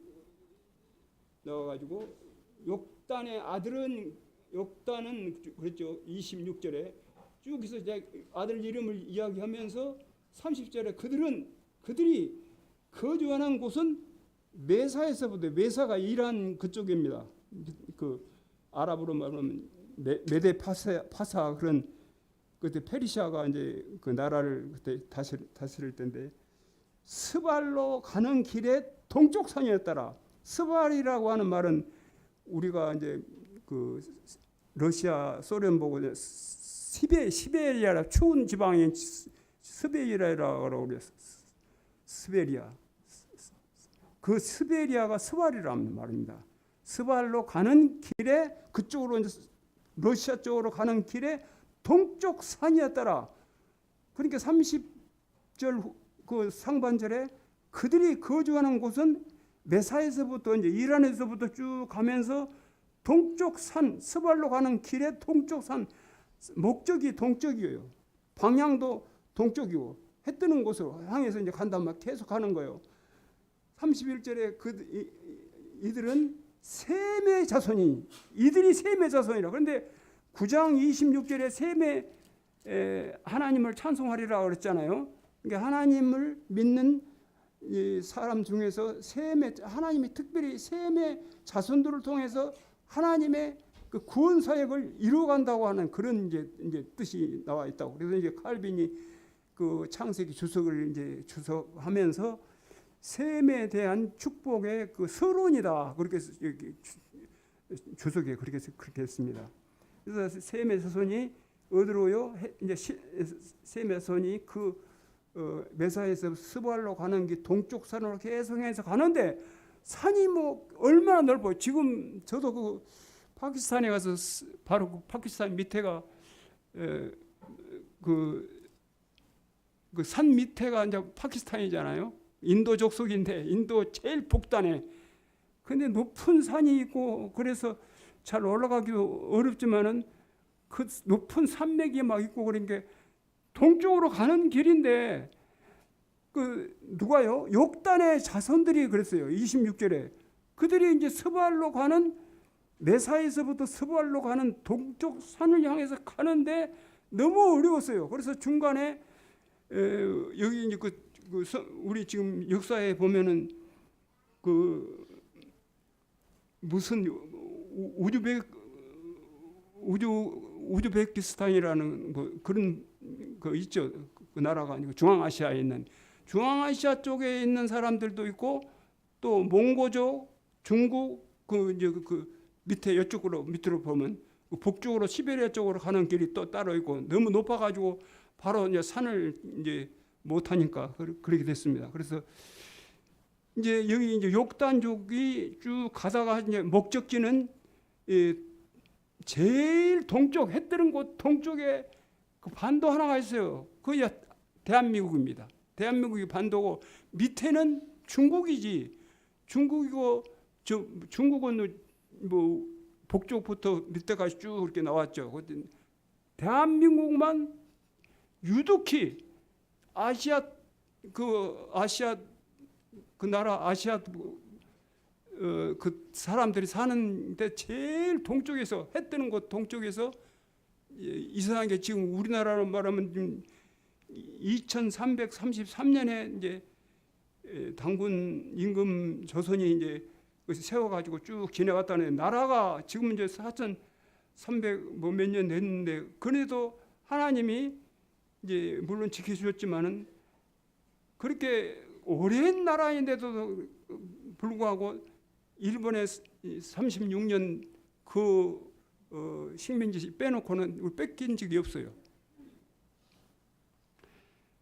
S6: 나와가지고 욕단의 욕단은 그랬죠. 26절에 쭉 해서 이제 아들 이름을 이야기하면서 30절에 그들이 거주하는 곳은 메사에서부터, 메사가 이란 그쪽입니다. 그 아랍으로 말하면 메데 파사 그런 그때 페르시아가 이제 그 나라를 그때 다스릴 때인데 스발로 가는 길에 동쪽 산이었더라. 스발이라고 하는 말은 우리가 이제 그 러시아 소련 보고 시베리아라 추운 지방인 스베리아라고 그래서 스베리아. 그 스베리아가 스발이라는 말입니다. 스발로 가는 길에 그쪽으로 이제 러시아 쪽으로 가는 길에 동쪽 산이었더라. 그러니까 30절 그 상반절에 그들이 거주하는 곳은 메사에서부터 이제 이란에서부터 쭉 가면서 동쪽 산 스발로 가는 길에 동쪽 산 목적이 동쪽이에요. 방향도 동쪽이고 해 뜨는 곳으로 향해서 이제 간단 말 계속 가는 거예요. 31절에 이들은 셈의 자손이 이들이 셈의 자손이라. 그런데 9장 26절에 셈의 하나님을 찬송하리라 그랬잖아요. 그러니까 하나님을 믿는 이 사람 중에서 하나님이 특별히 셈의 자손들을 통해서 하나님의 그 구원 사역을 이루어간다고 하는 그런 이제 뜻이 나와 있다고. 그래서 이제 칼빈이 그 창세기 주석을 이제 주석하면서 셈에 대한 축복의 그 서론이다 그렇게 주석에 그렇게 했습니다. 그래서 셈의 자손이 어디로요? 이제 셈의 자손이 그 메사에서 스발로 가는 길 동쪽 산으로 계속해서 가는데 산이 뭐 얼마나 넓어요. 지금 저도 그 파키스탄에 가서 바로 그 파키스탄 밑에가 그 산 밑에가 이제 파키스탄이잖아요. 인도 족속인데 인도 제일 북단에. 근데 높은 산이 있고 그래서 잘 올라가기도 어렵지만은 그 높은 산맥이 막 있고 그런 게 동쪽으로 가는 길인데 그 누가요? 욕단의 자손들이 그랬어요. 26절에 그들이 이제 스발로 가는 메사에서부터 스발로 가는 동쪽 산을 향해서 가는데 너무 어려웠어요. 그래서 중간에 여기 이제 우리 지금 역사에 보면은 그 무슨 우즈베키스탄이라는 뭐 그런 거 있죠. 그 나라가 아니고 중앙아시아에 있는 중앙아시아 쪽에 있는 사람들도 있고 또 몽고족, 중국 그 이제 그 밑에 이쪽으로 밑으로 보면 북쪽으로 시베리아 쪽으로 가는 길이 또 따로 있고 너무 높아가지고 바로 이제 산을 이제 못 하니까 그렇게 됐습니다. 그래서 이제 여기 이제 욕단족이 쭉 가다가 이제 목적지는 제일 동쪽 해 뜨는 곳 동쪽에 그 반도 하나가 있어요. 그게 대한민국입니다. 대한민국이 반도고 밑에는 중국이지. 중국이고 중국은 뭐 북쪽부터 밑에까지 쭉 이렇게 나왔죠. 대한민국만 유독히 아시아 그 나라 아시아 그 사람들이 사는데 제일 동쪽에서 해 뜨는 곳 동쪽에서 이상하게 지금 우리나라로 말하면 2333년에 이제 당군 임금 조선이 이제 세워가지고 쭉 지내왔다는 나라가 지금 이제 4,300 뭐 몇 년 됐는데 그래도 하나님이 이제 물론 지켜주셨지만은 그렇게 오랜 나라인데도 불구하고 일본에 36년 그 식민지 빼놓고는 뺏긴 적이 없어요.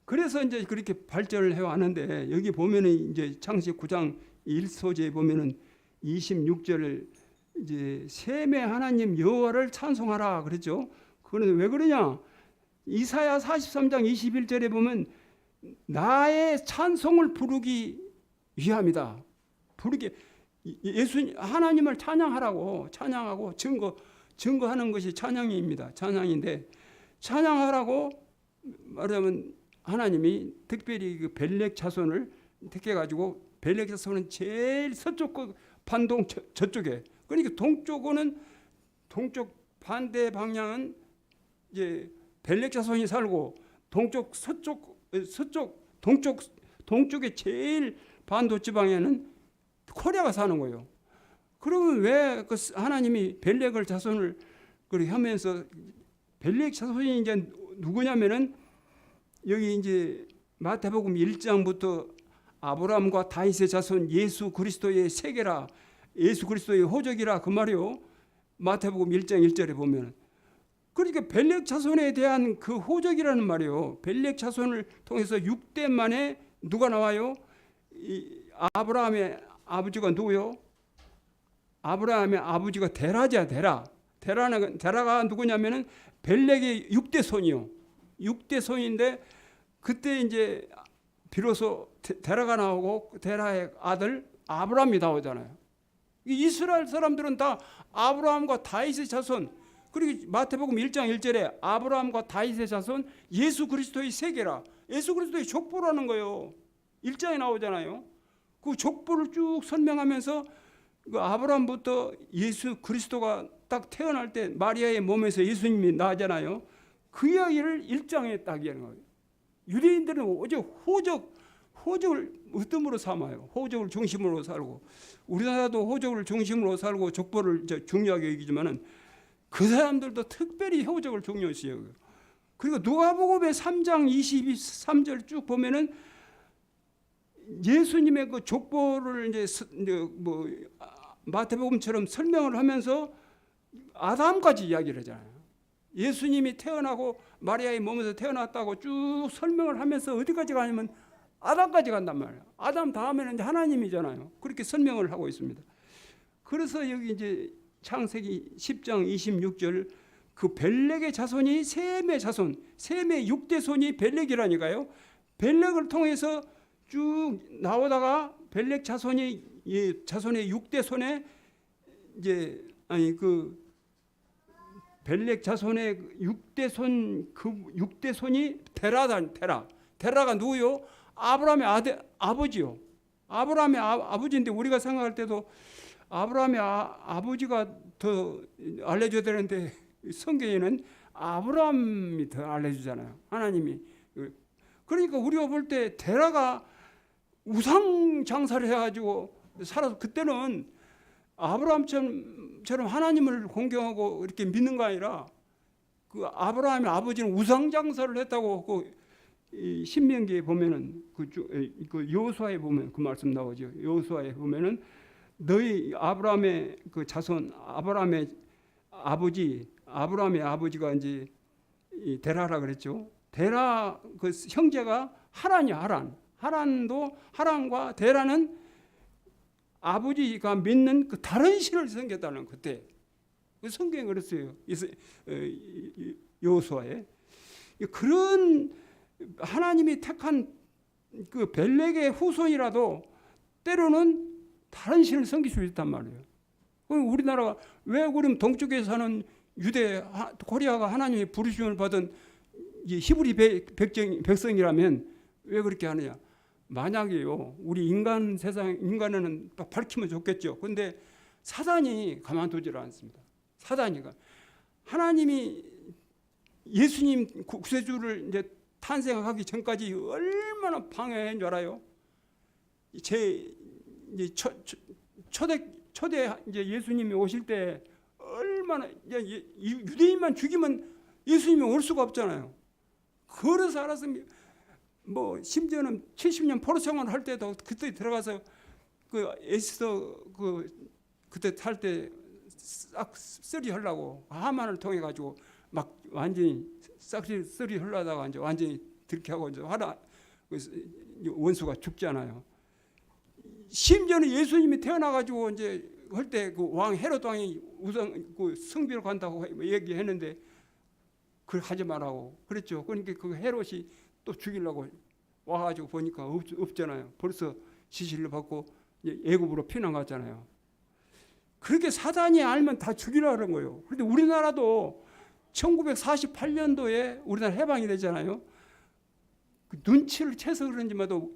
S6: 그래서 이제 그렇게 발전을 해왔는데 여기 보면은 이제 창세기 9장 1소제에 보면은 26절을 이제 셈의 하나님 여호와를 찬송하라 그랬죠. 그런데 왜 그러냐? 이사야 43장 21절에 보면 나의 찬송을 부르기 위함이다. 부르기 하나님을 찬양하라고 찬양하고 증거하는 것이 찬양입니다. 찬양인데 찬양하라고 말하면 하나님이 특별히 그 벨렉 자손을 택해 가지고 벨렉 자손은 제일 서쪽 그 반동 저쪽에, 그러니까 동쪽은 동쪽 반대 방향은 이제 벨렉 자손이 살고 동쪽 동쪽의 제일 반도 지방에는 코리아가 사는 거예요. 그러면 왜 그 하나님이 벨렉을 자손을 그렇게 하면서 벨렉 자손이 이제 누구냐면은 여기 이제 마태복음 1장부터 아브라함과 다윗의 자손 예수 그리스도의 세계라, 예수 그리스도의 호적이라 그 말이요. 마태복음 1장 1절에 보면, 그러니까 벨렉 자손에 대한 그 호적이라는 말이요. 벨렉 자손을 통해서 6대 만에 누가 나와요? 아브라함의 아버지가 누구요? 아브라함의 아버지가 데라자. 데라가 누구냐면은 벨렉의 6대 손이요. 6대 손인데 그때 이제 비로소 데라가 나오고 데라의 아들 아브라함이 나오잖아요. 이스라엘 사람들은 다 아브라함과 다윗의 자손, 그리고 마태복음 1장 1절에 아브라함과 다윗의 자손 예수 그리스도의 세계라, 예수 그리스도의 족보라는 거예요. 1장에 나오잖아요. 그 족보를 쭉 설명하면서 그 아브라함부터 예수 그리스도가 딱 태어날 때 마리아의 몸에서 예수님이 나잖아요. 그 이야기를 1장에 딱 얘기하는 거예요. 유대인들은 오직 호적을 으뜸으로 삼아요. 호적을 중심으로 살고, 우리나라도 호적을 중심으로 살고 족보를 중요하게 여기지만은 그 사람들도 특별히 호적을 중요시 여겨요. 그리고 누가복음의 3장 23절 쭉 보면은 예수님의 그 족보를 이제 뭐 마태복음처럼 설명을 하면서 아담까지 이야기를 하잖아요. 예수님이 태어나고 마리아의 몸에서 태어났다고 쭉 설명을 하면서 어디까지 가냐면 아담까지 간단 말이에요. 아담 다음에는 이제 하나님이잖아요. 그렇게 설명을 하고 있습니다. 그래서 여기 이제 창세기 10장 26절 그 벨렉의 자손이 셈의 자손, 셈의 6대 손이 벨렉이라니까요. 벨렉을 통해서 쭉 나오다가 벨렉 자손이 자손의 6대 손에 이제 그 벨렉 자손의 6대 손, 그 6대 손이 데라가 누구요? 아브라함의 아버지요. 아브라함의 아버지인데 우리가 생각할 때도 아브라함의 아버지가 더 알려줘야 되는데 성경에는 아브라함이 더 알려주잖아요. 하나님이. 그러니까 우리가 볼 때 데라가 우상 장사를 해가지고 살아서, 그때는 아브라함처럼 하나님을 공경하고 이렇게 믿는 거 아니라 그 아브라함의 아버지는 우상 장사를 했다고 그 신명기에 보면은 그 여호수아에 보면 그 말씀 나오죠. 여호수아에 보면은 너희 아브라함의 그 자손, 아브라함의 아버지가 이제 데라라 그랬죠. 데라 그 형제가 하란이야. 하란과 데라는 아버지가 믿는 그 다른 신을 섬겼다는, 그때 그 성경에 그랬어요. 여호수아에. 그런 하나님이 택한 그 벨렉의 후손이라도 때로는 다른 신을 섬길 수 있단 말이에요. 우리나라가 왜 그럼 동쪽에 사는 유대 코리아가 하나님의 부르심을 받은 히브리 백성이라면 왜 그렇게 하느냐? 만약에요, 우리 인간은 딱 밝히면 좋겠죠. 그런데 사단이 가만두질 않습니다. 사단이가 하나님이 예수님 구세주를 이제 탄생하기 전까지 얼마나 방해한 줄 알아요? 초대 이제 예수님이 오실 때 얼마나 유대인만 죽이면 예수님이 올 수가 없잖아요. 그래서 알았습니다. 뭐 심지어는 70년 포로 생활을 할 때도 그때 들어가서 그 에스더 그때 탈 때 싹 쓰리 하려고 하만을 통해 가지고 막 완전히 싹 쓰리 하려다가 이제 완전히 들게 하고 이제 원수가 죽잖아요. 심지어는 예수님이 태어나 가지고 이제 할 때 그 왕 헤롯 왕이 우상 그 성비로 간다고 얘기했는데 그걸 하지 말라고 그랬죠. 그러니까 그 헤롯이 또 죽이려고 와가지고 보니까 없잖아요. 벌써 지시를 받고 애굽으로 피난 갔잖아요. 그렇게 사단이 알면 다 죽이라 그런 거예요. 그런데 우리나라도 1948년도에 우리나라 해방이 되잖아요. 그 눈치를 채서 그런지 몰라도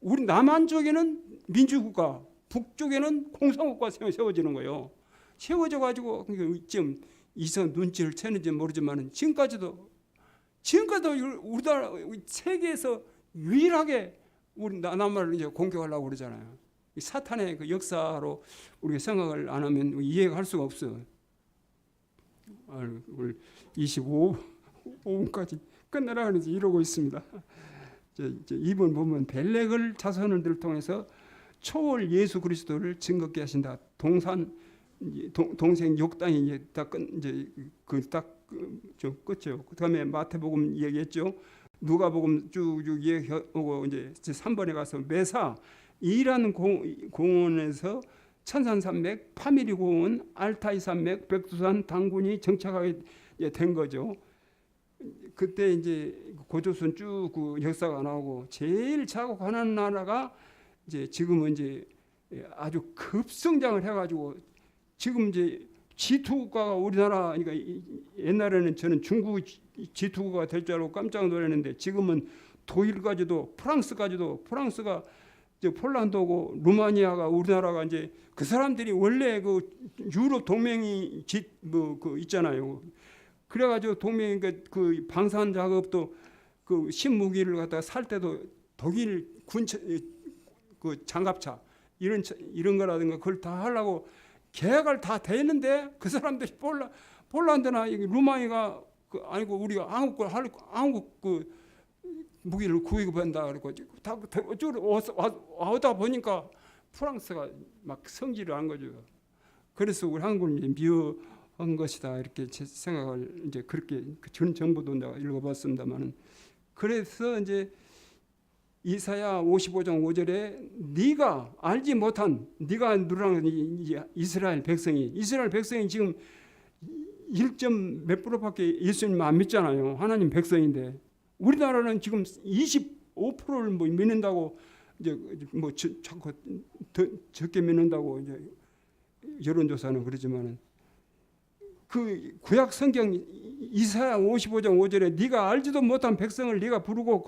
S6: 우리 남한 쪽에는 민주국가, 북쪽에는 공산국가 세워지는 거예요. 세워져 가지고 지금 이서 눈치를 채는지 모르지만 지금까지도 우리나라 세계에서 유일하게 우리 남한을 이제 공격하려고 그러잖아요. 이 사탄의 그 역사로 우리가 생각을 안 하면 이해가 할 수가 없어. 오늘 25분까지 끝내라 그러지 이러고 있습니다. 이제 이번 보면 벨렉을 자손을 통해서 초월 예수 그리스도를 증거케 하신다. 동생 욕당이 이제 좀 끝이요. 그다음에 마태복음 얘기했죠. 누가복음 쭉 얘기하고 이제 3번에 가서 메사 이라는 공원에서 천산산맥, 파미리 공원, 알타이 산맥, 백두산 당군이 정착하게 된 거죠. 그때 이제 고조선 쭉 그 역사가 나오고 제일 작고 가난한 나라가 이제 지금은 이제 아주 급성장을 해가지고 지금 이제 G2국가가 우리나라 그러니까 옛날에는 저는 중국 G2국가가 될 줄 알고 깜짝 놀랐는데 지금은 독일까지도 프랑스가 이제 폴란드고 루마니아가 우리나라가 이제 그 사람들이 원래 그 유럽 동맹이 그 있잖아요. 그래가지고 동맹 그 방산 작업도 그 신무기를 갖다가 살 때도 독일 그 장갑차 이런 거라든가 그걸 다 하려고 계약을 다 됐는데 그 사람들이 폴란드나 루마니아가 아니고 우리가 한국 그 무기를 구입한다 그러고 다 어쩌고 와다 보니까 프랑스가 막 성질을 한 거죠. 그래서 우리 한국은 미워한 것이다 이렇게 제 생각을 이제 그렇게 전 정보도 내가 읽어봤습니다만은 그래서 이제 이사야 55장 5절에 네가 알지 못한 네가 누구랑 이스라엘 백성이 지금 1점 몇 프로밖에 예수님 안 믿잖아요. 하나님 백성인데 우리나라는 지금 25%를 뭐 믿는다고 이제 뭐 자꾸 더 적게 믿는다고 이제 여론조사는 그러지만은 그 구약 성경 이사야 55장 5절에 네가 알지도 못한 백성을 네가 부르고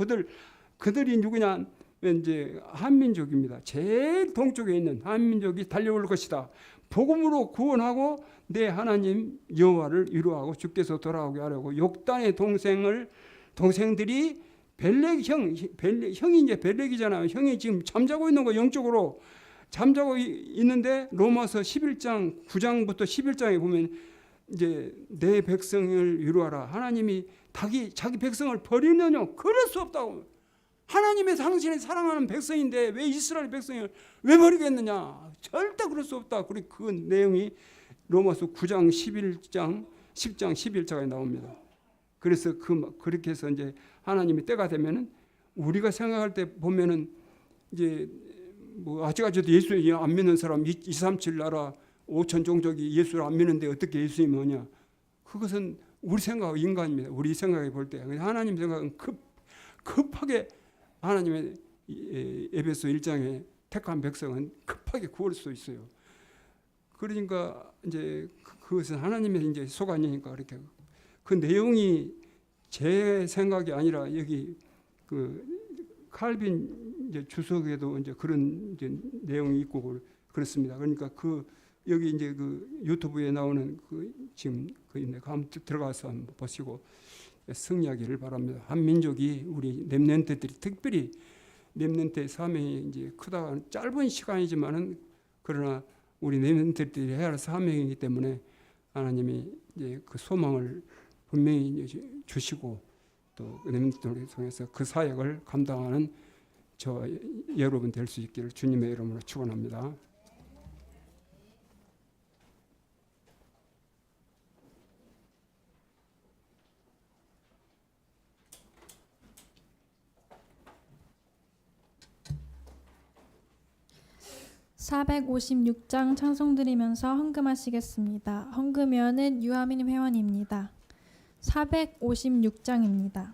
S6: 그들이 누구냐 이제 한민족입니다. 제일 동쪽에 있는 한민족이 달려올 것이다. 복음으로 구원하고 내 하나님 여호와를 위로하고 주께서 돌아오게 하려고 욕단의 동생들이 벨렉 형이 이제 벨렉이잖아요. 형이 지금 잠자고 있는 거 영적으로 잠자고 있는데 로마서 11장 9장부터 11장에 보면 이제 내 백성을 위로하라. 하나님이 자기 백성을 버리느냐? 그럴 수 없다고. 하나님의 당신이 사랑하는 백성인데 왜 이스라엘 백성을 왜 버리겠느냐? 절대 그럴 수 없다. 그리고 그 내용이 로마서 9장 10장 11장에 나옵니다. 그래서 그렇게 해서 이제 하나님이 때가 되면은 우리가 생각할 때 보면은 이제 뭐 아직까지도 예수 안 믿는 사람 237 나라 5천 종족이 예수를 안 믿는데 어떻게 예수님이 오냐? 그것은 우리 생각 인간입니다. 우리 생각에 볼 때 하나님 생각은 급하게 하나님의 에베소 1장에 택한 백성은 급하게 구할 수 있어요. 그러니까 이제 그것은 하나님의 이제 소관이니까 그렇게 그 내용이 제 생각이 아니라 여기 그 칼빈 이제 주석에도 이제 그런 이제 내용이 있고 그렇습니다. 그러니까 여기 이제 그 유튜브에 나오는 지금 한번 들어가서 한번 보시고 승리하기를 바랍니다. 한민족이 우리 렘넌트들이 특별히 렘넌트의 사명이 이제 크다. 짧은 시간이지만은 그러나 우리 렘넌트들이 해야 할 사명이기 때문에 하나님이 이제 그 소망을 분명히 주시고 또 렘넌트를 통해서 그 사역을 감당하는 저 여러분 될 수 있기를 주님의 이름으로 축원합니다.
S1: (456장) 찬송 드리면서 헌금하시겠습니다. 헌금위원은 유아민 회원입니다. 456장입니다.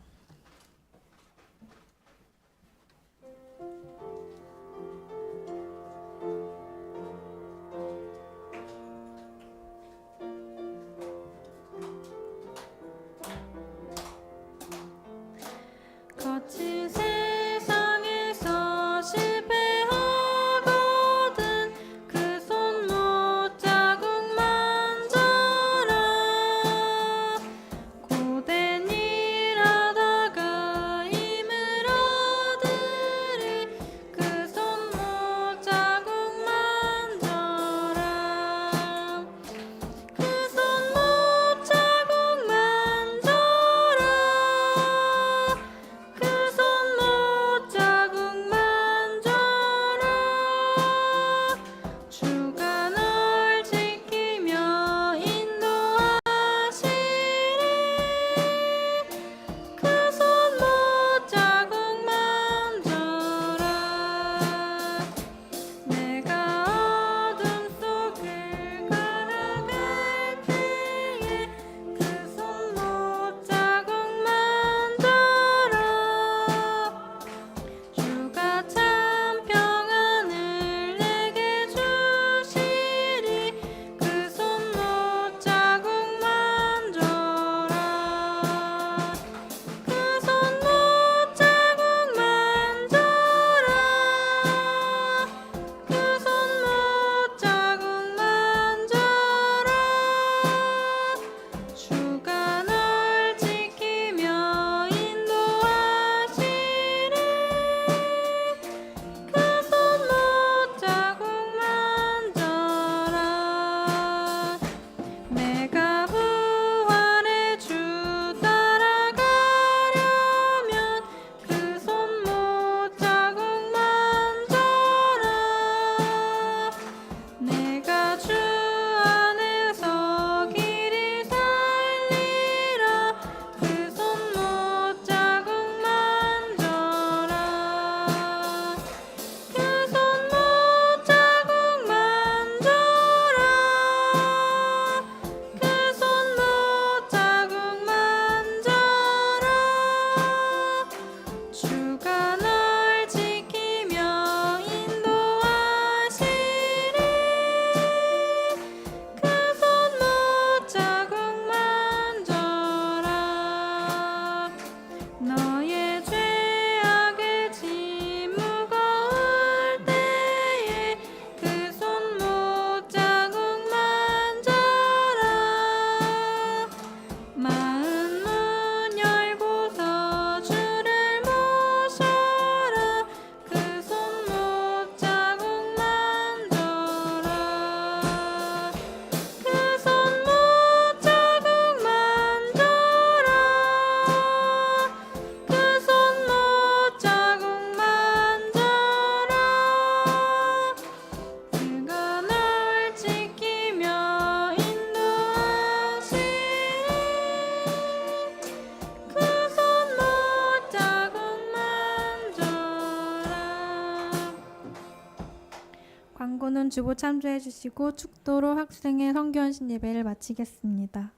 S1: 모든 주보 참조해 주시고 축도로 학생의 성교헌신 예배를 마치겠습니다.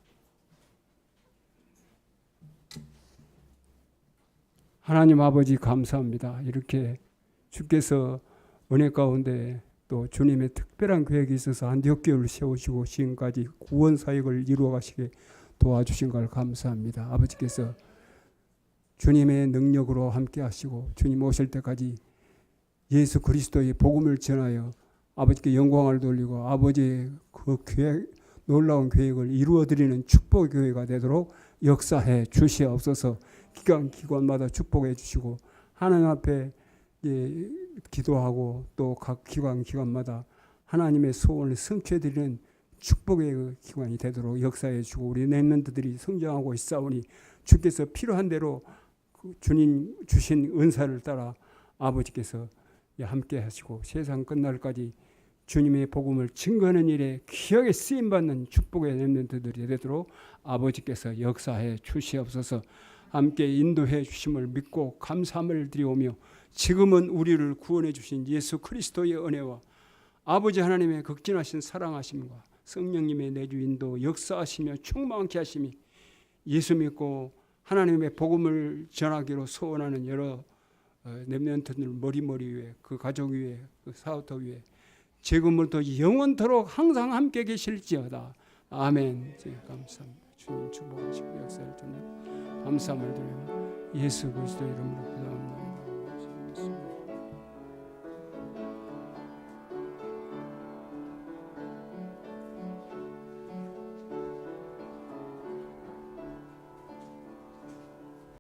S6: 하나님 아버지 감사합니다. 이렇게 주께서 은혜 가운데 또 주님의 특별한 계획이 있어서 안디옥교회를 세우시고 지금까지 구원 사역을 이루어 가시게 도와주신 걸 감사합니다. 아버지께서 주님의 능력으로 함께 하시고 주님 오실 때까지 예수 그리스도의 복음을 전하여 아버지께 영광을 돌리고 아버지의 그 계획, 놀라운 계획을 이루어드리는 축복의 교회가 되도록 역사해 주시옵소서. 기관마다 축복해 주시고 하나님 앞에 기도하고 또 각 기관마다 하나님의 소원을 성취해드리는 축복의 기관이 되도록 역사해 주고 우리 렘넌트들이 성장하고 있사오니 주께서 필요한 대로 주님 주신 은사를 따라 아버지께서 함께 하시고 세상 끝날까지 주님의 복음을 증거하는 일에 귀하게 쓰임받는 축복의 렘넌트들이 되도록 아버지께서 역사해 주시옵소서. 함께 인도해 주심을 믿고 감사함을 드리오며 지금은 우리를 구원해 주신 예수 그리스도의 은혜와 아버지 하나님의 극진하신 사랑하심과 성령님의 내주 인도 역사하시며 충만케 하심이 예수 믿고 하나님의 복음을 전하기로 소원하는 여러 렘넌트들 머리 위에 그 가족 위에 그 사업터 위에 지금부터 영원토록 항상 함께 계실지어다. 아멘. 감사합니다. 주님 축복하시고 역사를 주님 감사함을 드리며 예수 그리스도 이름으로